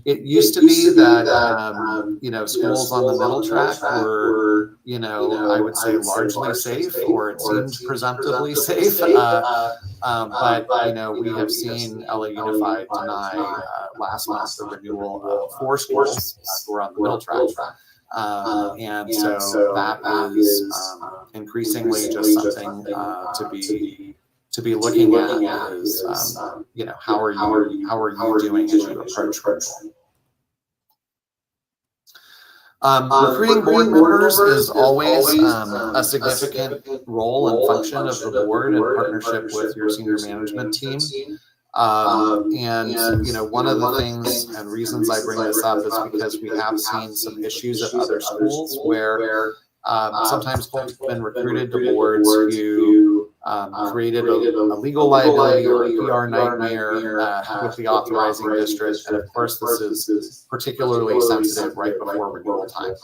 It used to be that, you know, schools on the middle track were, you know, I would say largely safe, or it seemed presumptively safe. But, you know, we have seen LA Unified deny last month the renewal of 4 schools who were on the middle track. And so that is increasingly just something to be looking at is, you know, how are you doing as you approach renewal? Recruiting board members is always a significant role and function of the board in partnership with your senior management team. And, you know, one of the things and reasons I bring this up is because we have seen some issues at other schools where sometimes folks have been recruited to boards who created a legal liability or a PR nightmare with the authorizing district. And of course, this is particularly sensitive right before renewal time.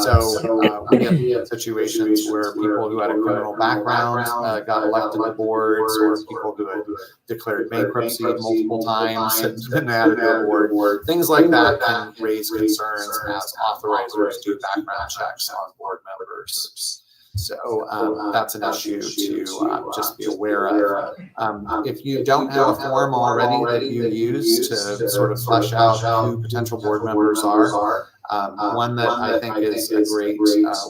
So we have situations where people who had a criminal background got elected to boards, or people who had declared bankruptcy multiple times and been added to a board. Things like that can raise concerns as authorizers do background checks on board members. So that's an issue to just be aware of. If you don't have a form already that you use to sort of flesh out who potential board members are, one that I think is a great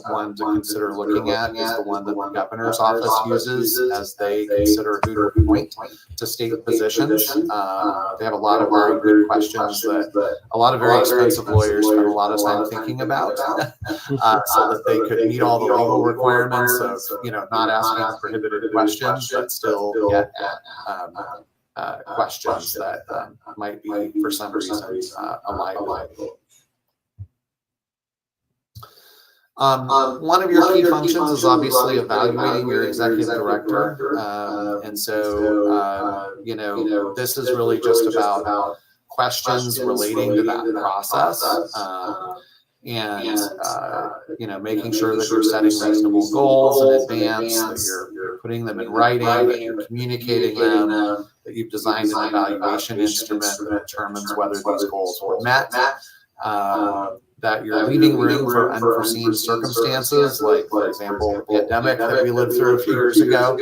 one to consider looking at is the one that the governor's office uses as they consider who to appoint to state positions. They have a lot of very good questions that a lot of very expensive lawyers spend a lot of time thinking about so that they could meet all the legal requirements of, you know, not asking prohibited questions, but still get at questions that might be for some reason a liability. One of your key functions is obviously evaluating your executive director. And so, you know, this is really just about questions relating to that process. You know, making sure that you're setting reasonable goals in advance, that you're putting them in writing, that you're communicating them, that you've designed an evaluation instrument that determines whether these goals were met. That you're leaving room for unforeseen circumstances, like, for example, the pandemic that we lived through a few years ago.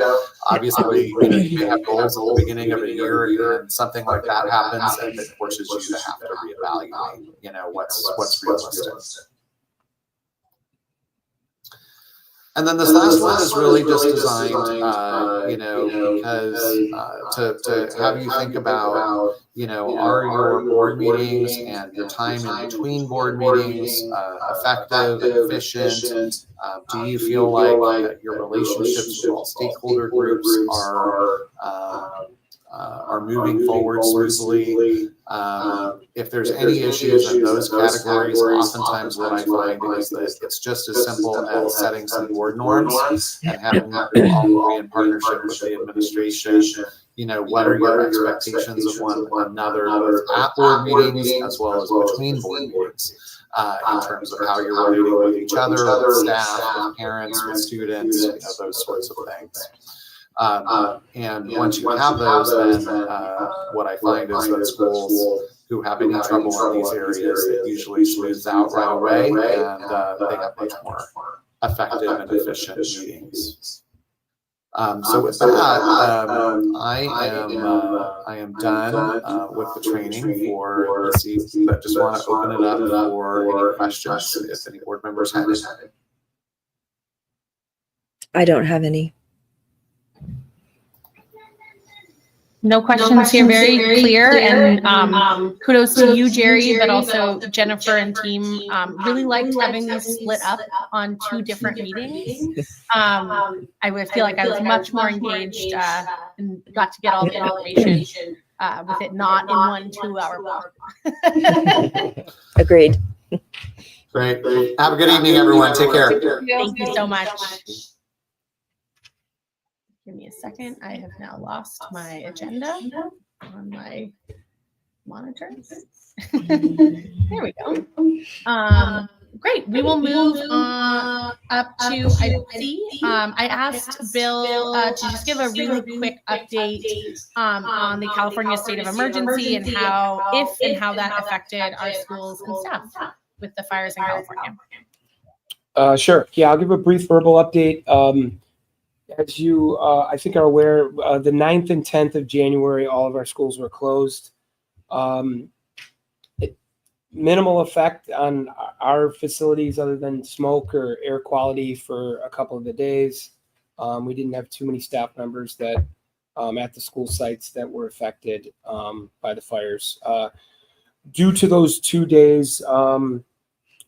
Obviously, you know, you may have goals at the beginning of a year and something like that happens, and it forces you to have to reevaluate, you know, what's realistic. And then this last one is really just designed, you know, because to have you think about, you know, are your board meetings and your time in between board meetings effective and efficient? Do you feel like that your relationships with all stakeholder groups are moving forward smoothly? If there's any issues in those categories, oftentimes what I find is that it's just as simple as setting some board norms and having them all be in partnership with the administration. You know, what are your expectations of one another, both at board meetings as well as between board meetings, in terms of how you're relating with each other, with staff, with parents, with students, you know, those sorts of things. And once you have those, then what I find is that schools who have any trouble in these areas, it usually smooths out right away, and they have much more effective and efficient meetings. So with that, I am done with the training for this evening, but just want to open it up for any questions if any board members have any. I don't have any. No questions here, very clear, and kudos to you, Jerry, but also Jennifer and team. Really liked having these split up on 2 different meetings. I would feel like I was much more engaged and got to get all the information with it not in one 2-hour block. Agreed. Great. Have a good evening, everyone. Take care. Thank you so much. Give me a second. I have now lost my agenda on my monitors. There we go. Great. We will move up to item C. I asked Bill to just give a really quick update on the California state of emergency and how that affected our schools and staff with the fires in California. Sure. Yeah, I'll give a brief verbal update. As you, I think, are aware, the 9th and 10th of January, all of our schools were closed. Minimal effect on our facilities other than smoke or air quality for a couple of the days. We didn't have too many staff members that at the school sites that were affected by the fires. Due to those 2 days,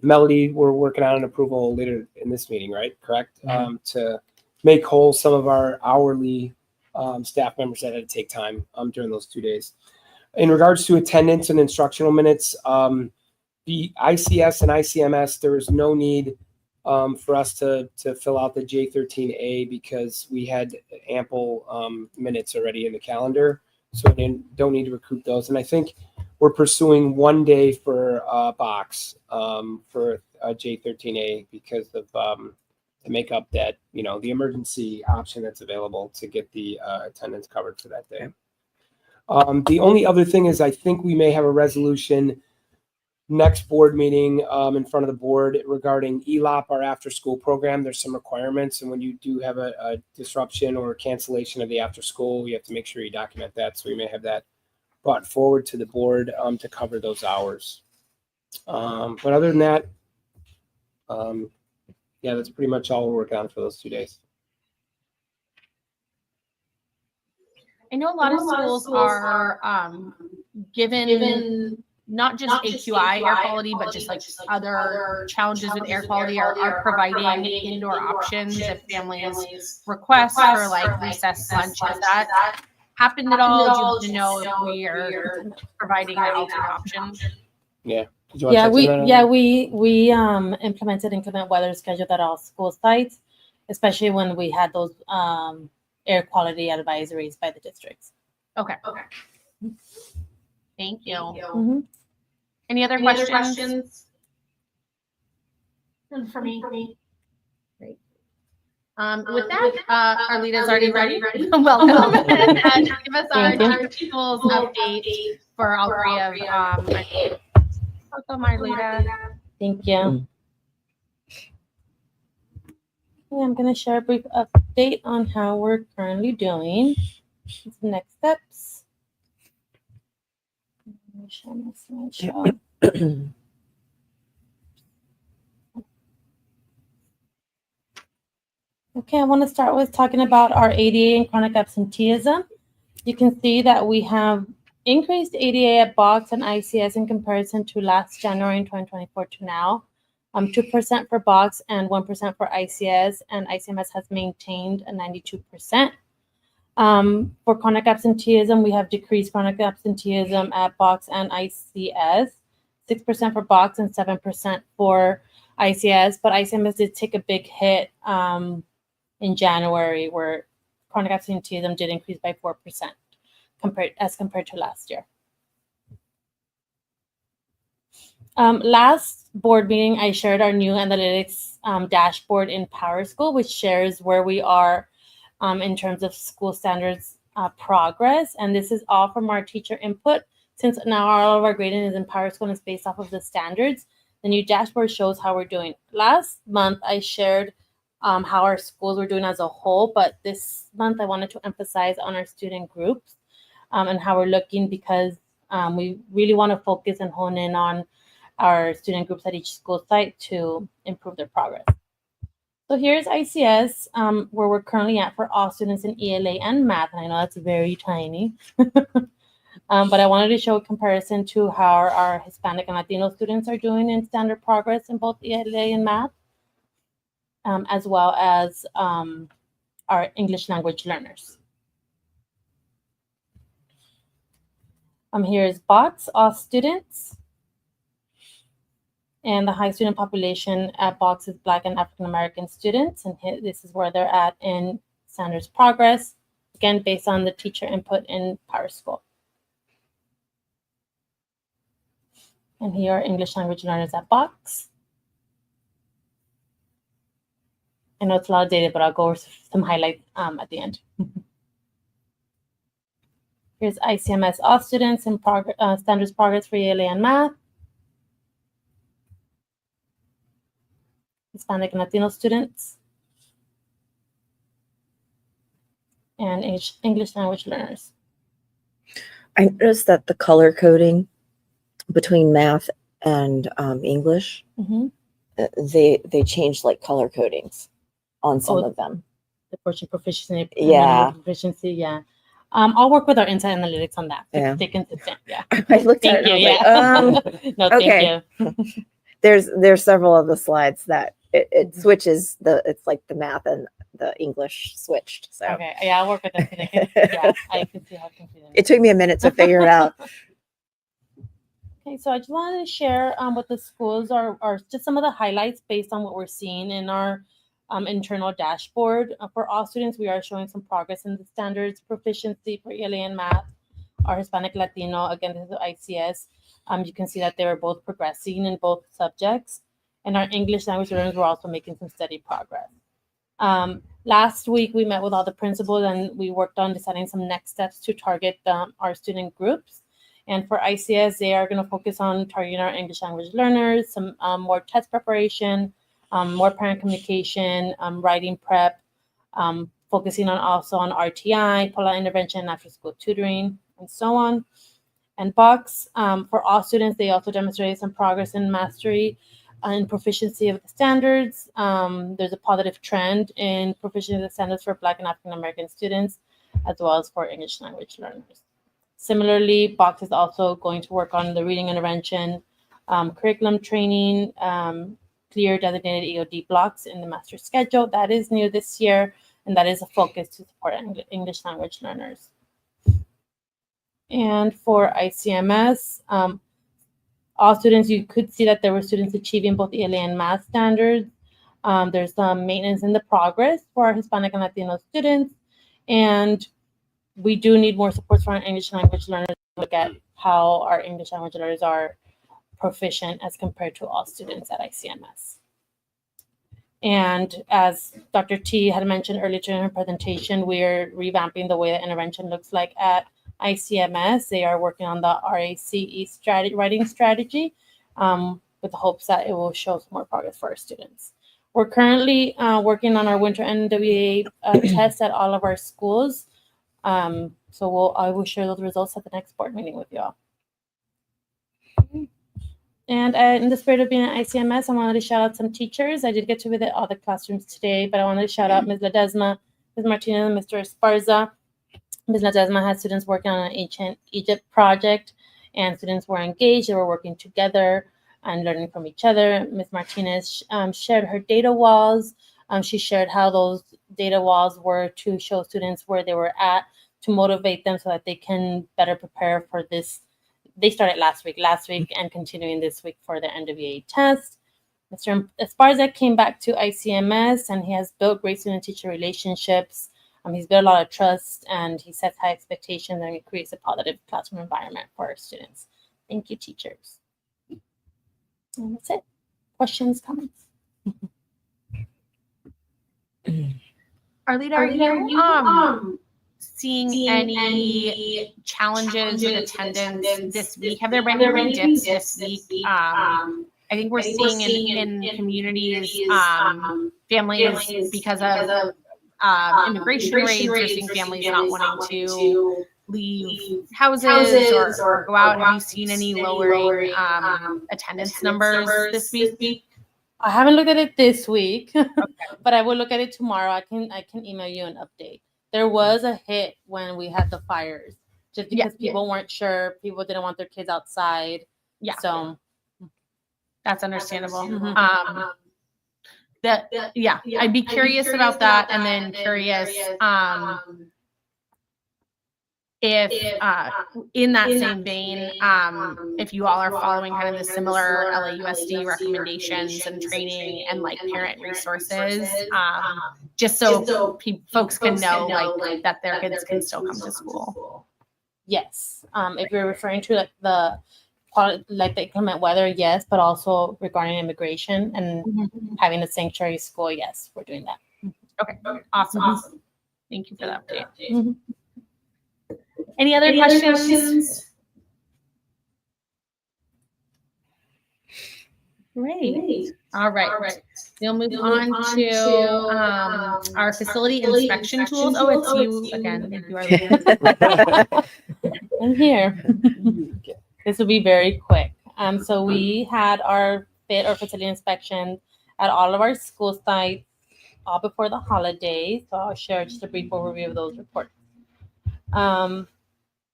Melody, we're working on an approval later in this meeting, right? Correct? Mm-hmm. To make whole some of our hourly staff members that had to take time during those 2 days. In regards to attendance and instructional minutes, the ICS and ICMS, there is no need for us to fill out the J13A because we had ample minutes already in the calendar, so we don't need to recoup those. And I think we're pursuing 1 day for box for J13A because of to make up that, you know, the emergency option that's available to get the attendance covered for that day. The only other thing is I think we may have a resolution next board meeting in front of the board regarding ELOP, our after school program. There's some requirements, and when you do have a disruption or cancellation of the after school, you have to make sure you document that. So we may have that brought forward to the board to cover those hours. But other than that, yeah, that's pretty much all we're working on for those 2 days. I know a lot of schools are given not just AQI air quality, but just like other challenges with air quality are providing indoor options if families request for like recess lunch. happened at all? Do you want to know if we are providing an alternate option? Yeah. Did you want to touch on that, Ellen? We implemented inclement weather schedule at all school sites, especially when we had those air quality advisories by the districts. Okay. Thank you. Mhm. Any other questions? None for me. Great. With that, Arlita's already ready. Welcome. And give us our schools update for all three of welcome, Arlita. Thank you. Okay, I'm going to share a brief update on how we're currently doing. What's the next steps? Let me share my slideshow. Okay, I want to start with talking about our ADA and chronic absenteeism. You can see that we have increased ADA at Box and ICS in comparison to last January in 2024 to now. 2% for Box and 1% for ICS, and ICMS has maintained a 92%. For chronic absenteeism, we have decreased chronic absenteeism at Box and ICS, 6% for Box and 7% for ICS, but ICMS did take a big hit in January, where chronic absenteeism did increase by 4% compared to last year. Last board meeting, I shared our new analytics dashboard in PowerSchool, which shares where we are in terms of school standards progress. And this is all from our teacher input. Since now all of our grading is in PowerSchool and it's based off of the standards, the new dashboard shows how we're doing. Last month, I shared how our schools were doing as a whole, but this month I wanted to emphasize on our student groups and how we're looking, because we really want to focus and hone in on our student groups at each school site to improve their progress. So here's ICS, where we're currently at for all students in ELA and math, and I know that's very tiny, but I wanted to show a comparison to how our Hispanic and Latino students are doing in standard progress in both ELA and math, as well as our English language learners. Here's Box, all students. And the high student population at Box is Black and African American students. And this is where they're at in standards progress, again, based on the teacher input in PowerSchool. And here are English language learners at Box. I know it's a lot of data, but I'll go over some highlights at the end. Here's ICMS all students in standards progress for ELA and math. Hispanic and Latino students. And English language learners. I noticed that the color coding between math and English, they changed like color codings on some of them. The portion proficiency. Yeah. Proficiency, yeah. I'll work with our Insight Analytics on that. Yeah. Stay consistent. Yeah. I looked at it and I was like, no, okay. thank you. There's several of the slides that it switches it's like the math and the English switched. So okay, yeah, I'll work with that. Yeah, I can see how confusing. It took me a minute to figure it out. Okay, so I just wanted to share with the schools are just some of the highlights based on what we're seeing in our internal dashboard. For all students, we are showing some progress in the standards proficiency for ELA and math. Our Hispanic Latino, again, this is ICS. You can see that they were both progressing in both subjects. And our English language learners were also making some steady progress. Last week, we met with all the principals and we worked on deciding some next steps to target our student groups. And for ICS, they are going to focus on targeting our English language learners, some more test preparation, more parent communication, writing prep, focusing on RTI, pull-out intervention, after-school tutoring, and so on. And Box, for all students, they also demonstrated some progress in mastery and proficiency of the standards. There's a positive trend in proficiency of the standards for Black and African American students, as well as for English language learners. Similarly, Box is also going to work on the reading intervention, curriculum training, clear designated EOD blocks in the master schedule. That is new this year, and that is a focus to support English language learners. And for ICMS, all students, you could see that there were students achieving both ELA and math standards. There's some maintenance in the progress for our Hispanic and Latino students. And we do need more support for our English language learners to look at how our English language learners are proficient as compared to all students at ICMS. And as Dr. T had mentioned earlier in her presentation, we're revamping the way that intervention looks like at ICMS. They are working on the RACE writing strategy with the hopes that it will show some more progress for our students. We're currently working on our winter NWA test at all of our schools. So I will share those results at the next board meeting with you all. And in the spirit of being at ICMS, I wanted to shout out some teachers. I did get to visit all the classrooms today, but I wanted to shout out Ms. Ledesma, Ms. Martinez, and Mr. Esparza. Ms. Ledesma had students working on an ancient Egypt project, and students were engaged. They were working together and learning from each other. Ms. Martinez shared her data walls. She shared how those data walls were to show students where they were at, to motivate them so that they can better prepare for this. They started last week and continuing this week for the NWA test. Mr. Esparza came back to ICMS and he has built great student-teacher relationships. He's built a lot of trust and he sets high expectations and it creates a positive classroom environment for our students. Thank you, teachers. And that's it. Questions, comments? Arlita, are you seeing any challenges with attendance this week? Have there been any dips this week? I think we're seeing in communities, families because of immigration raids, we're seeing families not wanting to leave houses or go out. Have you seen any lowering attendance numbers this week? I haven't looked at it this week, but I will look at it tomorrow. I can email you an update. There was a hit when we had the fires, just because people weren't sure. People didn't want their kids outside. Yeah. So that's understandable. Mhm. I'd be curious about that, and then curious if in that same vein, if you all are following kind of the similar LAUSD recommendations and training and like parent resources, just so folks can know like that their kids can still come to school. Yes. If you're referring to the inclement weather, yes, but also regarding immigration and having a sanctuary school, yes, we're doing that. Okay, awesome. Thank you for that update. Any other questions? Great. All right. We'll move on to our facility inspection tools. Oh, it's you again. Thank you, Arlene. I'm here. This will be very quick. So we had our FIT or facility inspection at all of our school sites all before the holidays. So I'll share just a brief overview of those reports.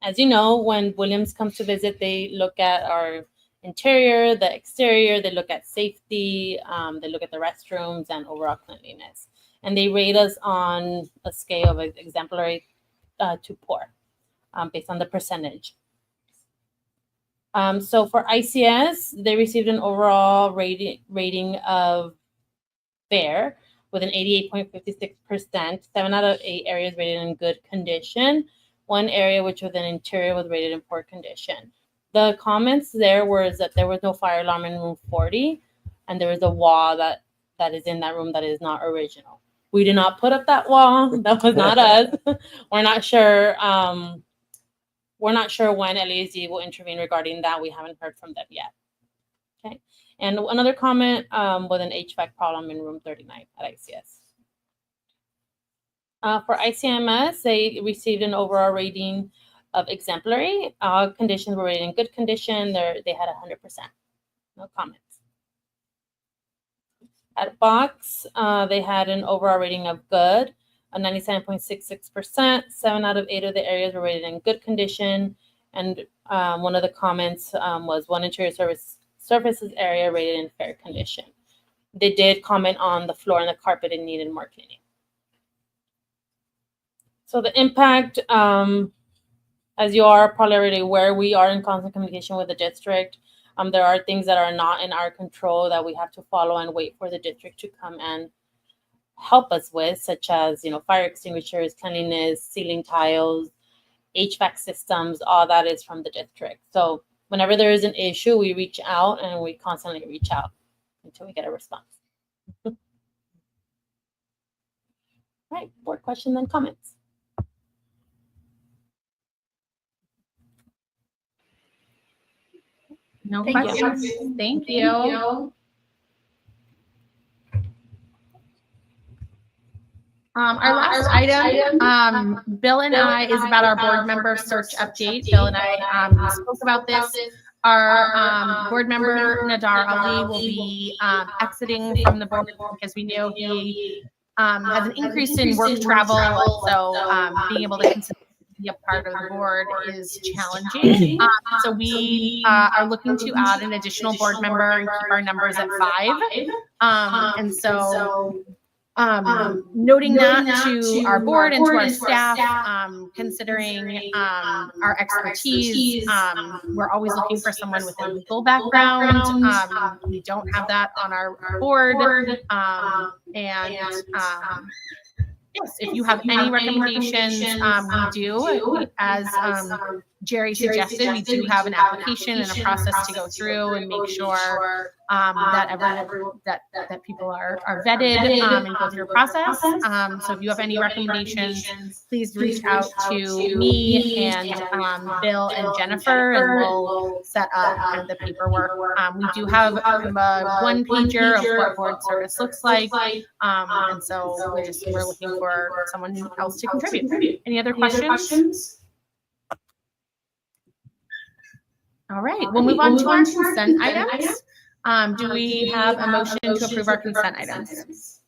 As you know, when Williams comes to visit, they look at our interior, the exterior, they look at safety, they look at the restrooms and overall cleanliness. And they rate us on a scale of exemplary to poor based on the percentage. So for ICS, they received an overall rating of fair with an 88.56%. 7 out of 8 areas rated in good condition. 1 area, which was an interior, was rated in poor condition. The comments there was that there was no fire alarm in room 40, and there was a wall that is in that room that is not original. We did not put up that wall. That was not us. We're not sure. We're not sure when LASD will intervene regarding that. We haven't heard from them yet. Okay. And another comment was an HVAC problem in room 39 at ICS. For ICMS, they received an overall rating of exemplary. Conditions were rated in good condition. They had 100%. No comments. At Box, they had an overall rating of good, a 97.66%. 7 out of 8 of the areas were rated in good condition. And one of the comments was 1 interior surfaces area rated in fair condition. They did comment on the floor and the carpet and needed more cleaning. So the impact as you are probably already aware, we are in constant communication with the district. There are things that are not in our control that we have to follow and wait for the district to come and help us with, such as, fire extinguishers, cleanliness, ceiling tiles, HVAC systems, all that is from the district. So whenever there is an issue, we reach out, and we constantly reach out until we get a response. All right, board questions and comments. No Thank you. questions. Thank you. Our last item, Bill and I, is about our board member search update. Bill and I spoke about this. Our board member, Nadar Ali, will be exiting from the board because we know he has an increase in work travel. So being able to consistently be a part of the board is challenging. So we are looking to add an additional board member and keep our numbers at 5. And so noting that to our board and to our staff, considering our expertise, we're always looking for someone with a legal background. We don't have that on our board. Yes, if you have any recommendations, we do. As Jerry suggested, we do have an application and a process to go through and make sure that people are vetted and go through a process. So if you have any recommendations, please reach out to me and Bill and Jennifer, and we'll set up kind of the paperwork. We do have kind of a one-pager of what board service looks like, and so we're looking for someone else to contribute. Any other questions? All right, we'll move on to our consent items. Do we have a motion to approve our consent items?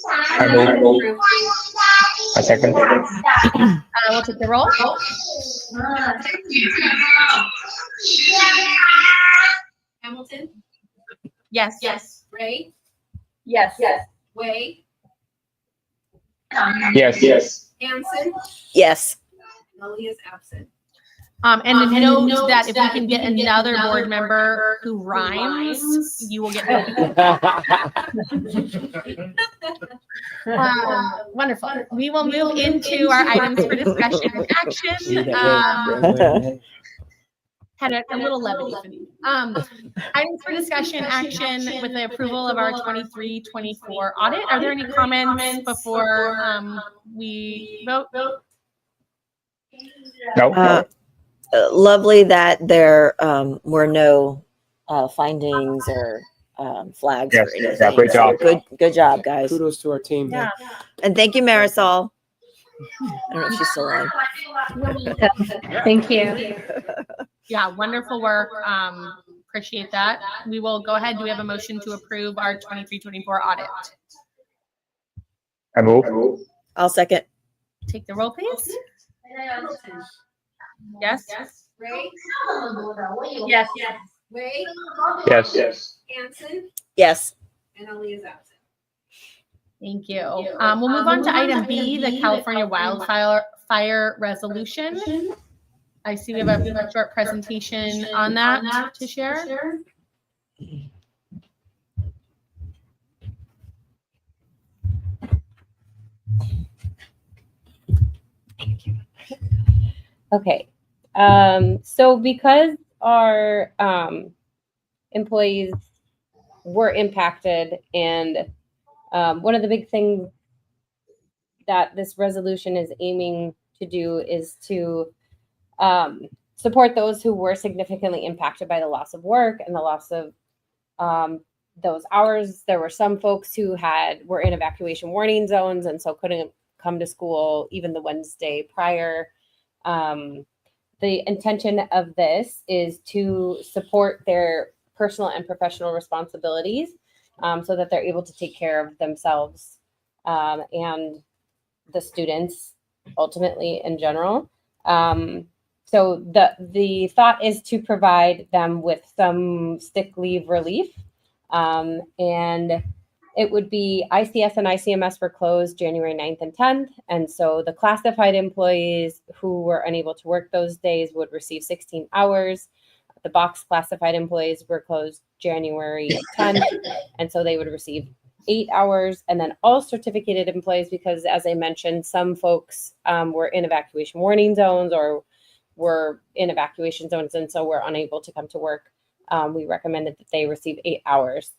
I move. I second. We'll take the roll. Hamilton, Yes. Ray, Yes. Way, Yes. Hanson, Yes. Lily is absent. And a note that if we can get another board member who rhymes, you will get wonderful. We will move into our items for discussion and action. Had a little levity for me. Items for discussion action with the approval of our 23-24 audit. Are there any comments before we vote? No. Lovely that there were no findings or flags Yes, or anything. yeah, great job. So good job, guys. Kudos to our team. Yeah. And thank you, Marisol. I don't know if she's still on. Thank you. Yeah, wonderful work. Appreciate that. We will go ahead. Do we have a motion to approve our 23-24 audit? I move. I'll second. Take the roll, please. Yes. Ray, Yes. Way, Yes. Hanson, Yes. and Lily is absent. Thank you. We'll move on to item B, the California wildfire resolution. I see we have a short presentation on that to share. Okay. So because our employees were impacted, and one of the big things that this resolution is aiming to do is to support those who were significantly impacted by the loss of work and the loss of those hours. There were some folks who were in evacuation warning zones and so couldn't come to school even the Wednesday prior. The intention of this is to support their personal and professional responsibilities so that they're able to take care of themselves and the students ultimately in general. So the thought is to provide them with some sick leave relief and it would be ICS and ICMS were closed January 9th and 10th. And so the classified employees who were unable to work those days would receive 16 hours. The box classified employees were closed January 10th. And so they would receive 8 hours. And then all certificated employees, because as I mentioned, some folks were in evacuation warning zones or were in evacuation zones and so were unable to come to work. We recommended that they receive 8 hours.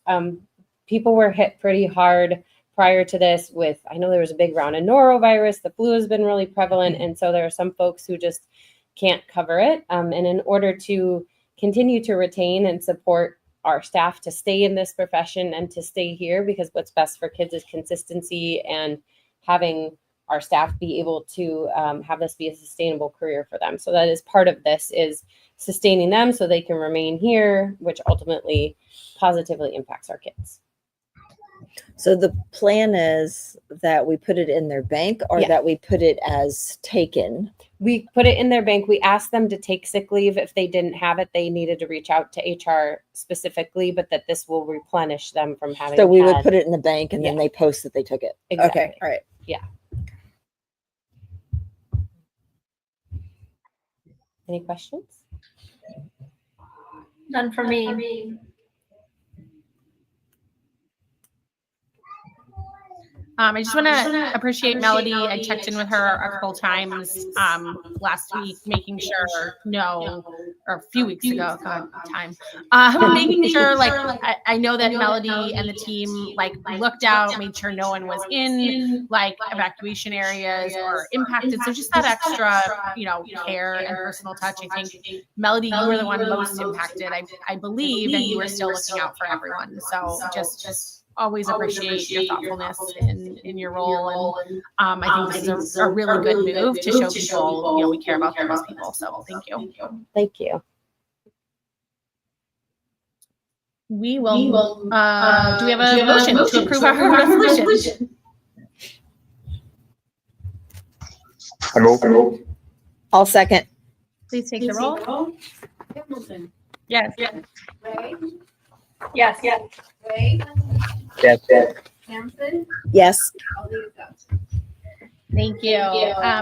People were hit pretty hard prior to this with, I know there was a big round of norovirus, the flu has been really prevalent, and so there are some folks who just can't cover it. And in order to continue to retain and support our staff to stay in this profession and to stay here, because what's best for kids is consistency and having our staff be able to have this be a sustainable career for them. So that is part of this, is sustaining them so they can remain here, which ultimately positively impacts our kids. So the plan is that we put it in their bank, or Yeah. that we put it as taken? We put it in their bank. We asked them to take sick leave. If they didn't have it, they needed to reach out to HR specifically, but that this will replenish them from having. So we would had- put it in the bank and then Yeah. they post that they took it. Exactly. Okay. All right. Yeah. Any questions? None for me. I just want to appreciate Melody. I checked in with her a couple times last week, making sure, or a few weeks ago, God, time, making sure, like, I know that Melody and the team, like, looked out, made sure no one was in, like, evacuation areas or impacted. So just that extra, care and personal touch. I think, Melody, you were the one most impacted, I believe, and you were still looking out for everyone. So just always appreciate your thoughtfulness in your role, and I think this is a really good move to show people, we care about them as people. So thank you. Thank you. We will. Do we have a motion to approve our resolution? I move. I'll second. Please take the roll. Hamilton. Yes. Ray. Yes. Ray. Yes. Hanson. Yes. Melody is absent. Thank you.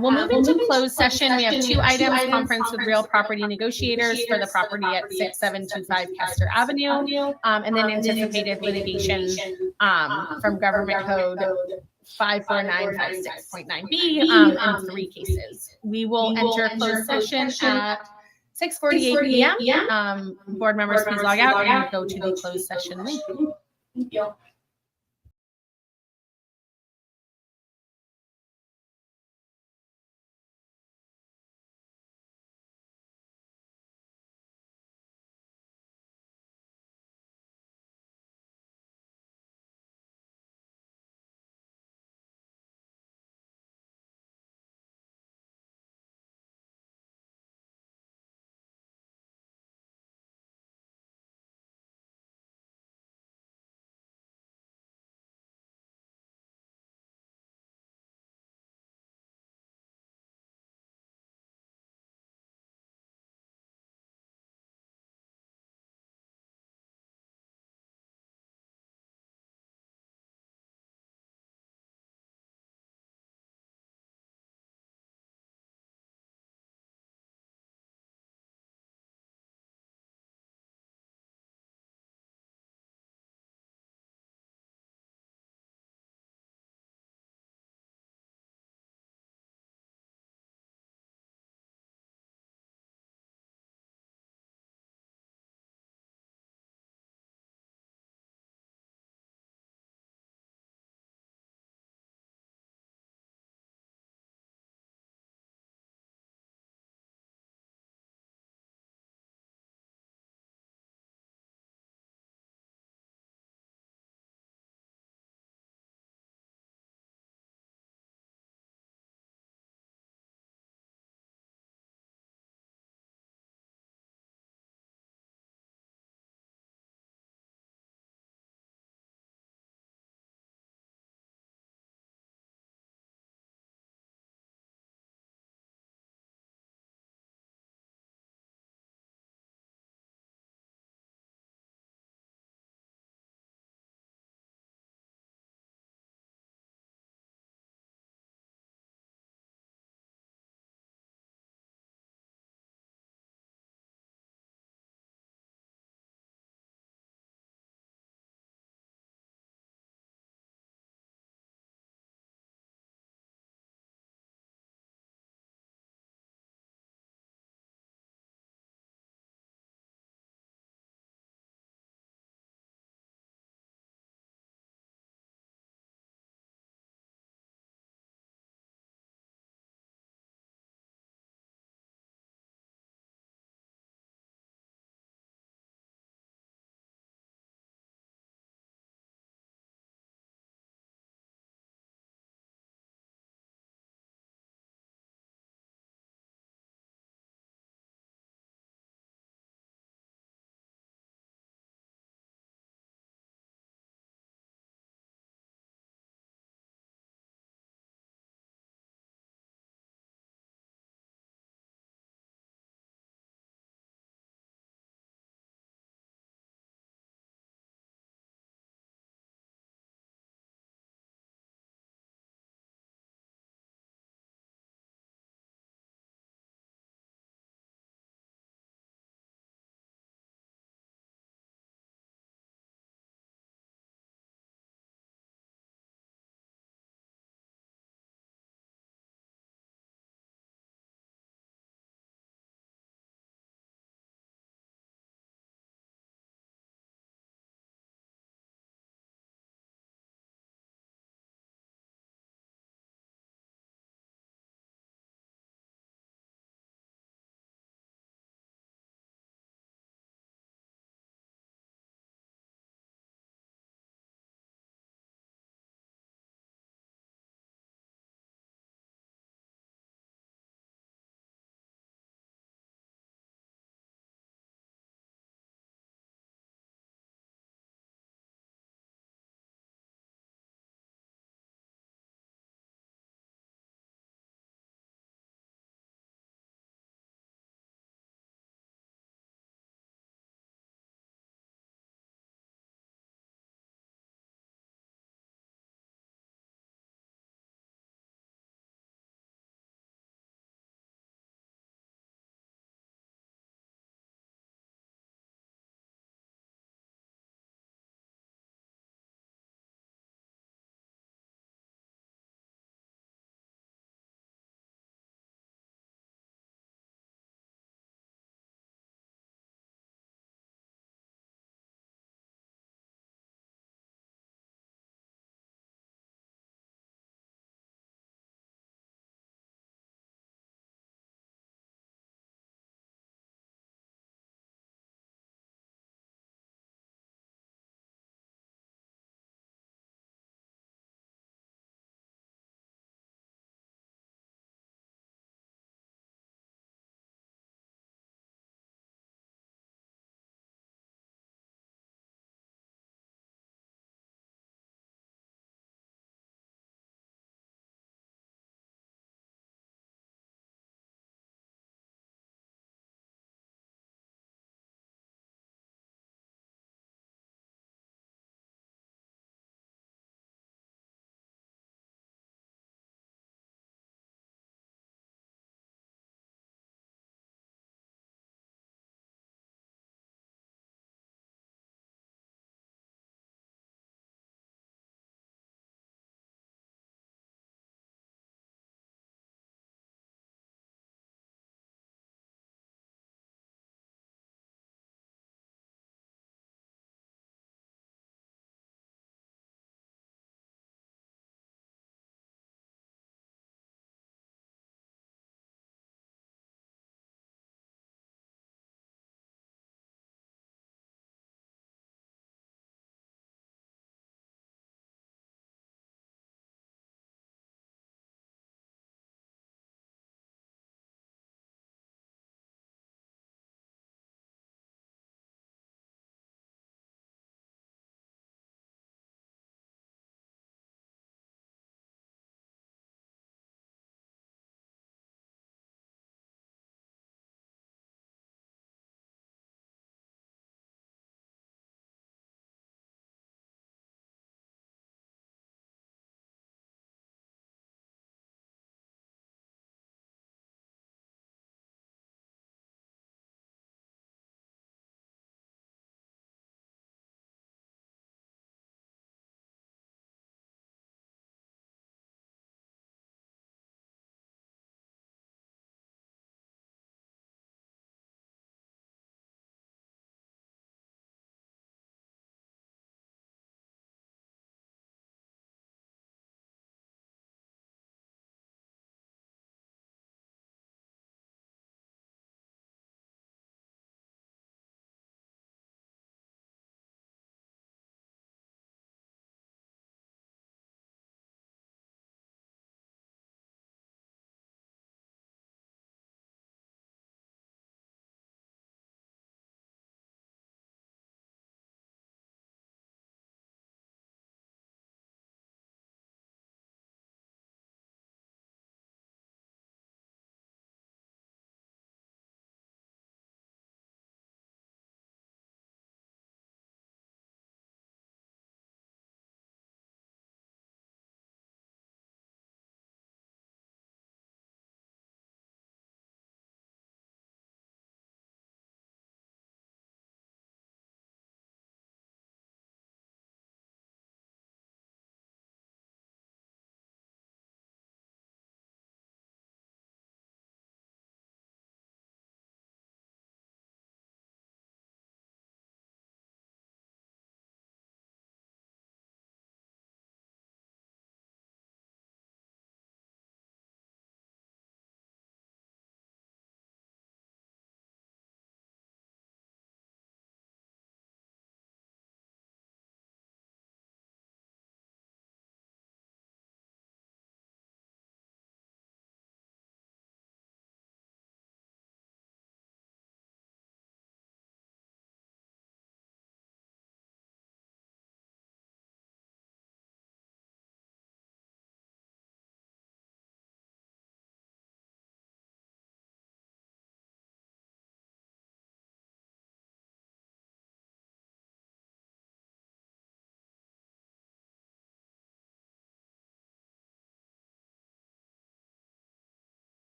We'll move into closed session. We have 2 items: conference with real property negotiators for the property at 6725 Castor Avenue, and then anticipated litigation from Government Code 54956.9B in 3 cases. We will enter closed session at 6:48 p.m. Board members, please log out and go to the closed session link. Thank you.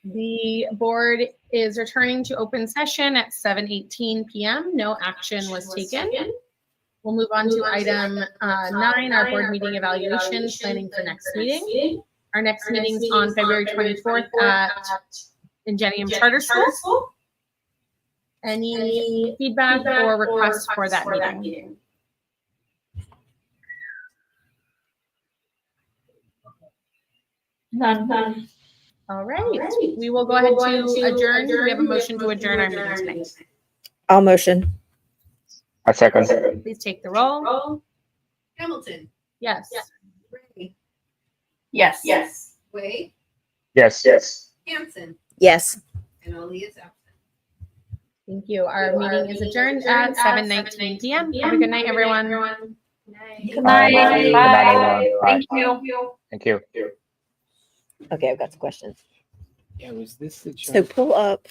The board is returning to open session at 7:18 p.m. No action was taken. We'll move on to item 9, our board meeting evaluation, planning for next meeting. Our next meeting's on February 24th at Ingenium Charter School. Any feedback or requests for that meeting? None. All right, we will go ahead to adjourn. Do we have a motion to adjourn our meeting tonight? I'll motion. I second. Please take the roll. Hamilton. Yes. Ray. Yes. Wade. Yes. Hanson. Yes. And Ali is absent. Thank you. Our meeting is adjourned at 7:19 p.m. Have a good night, everyone. Good night. Good night, everyone. Bye. Thank you. Thank you. Okay, I've got some questions. Yeah, was this the So pull up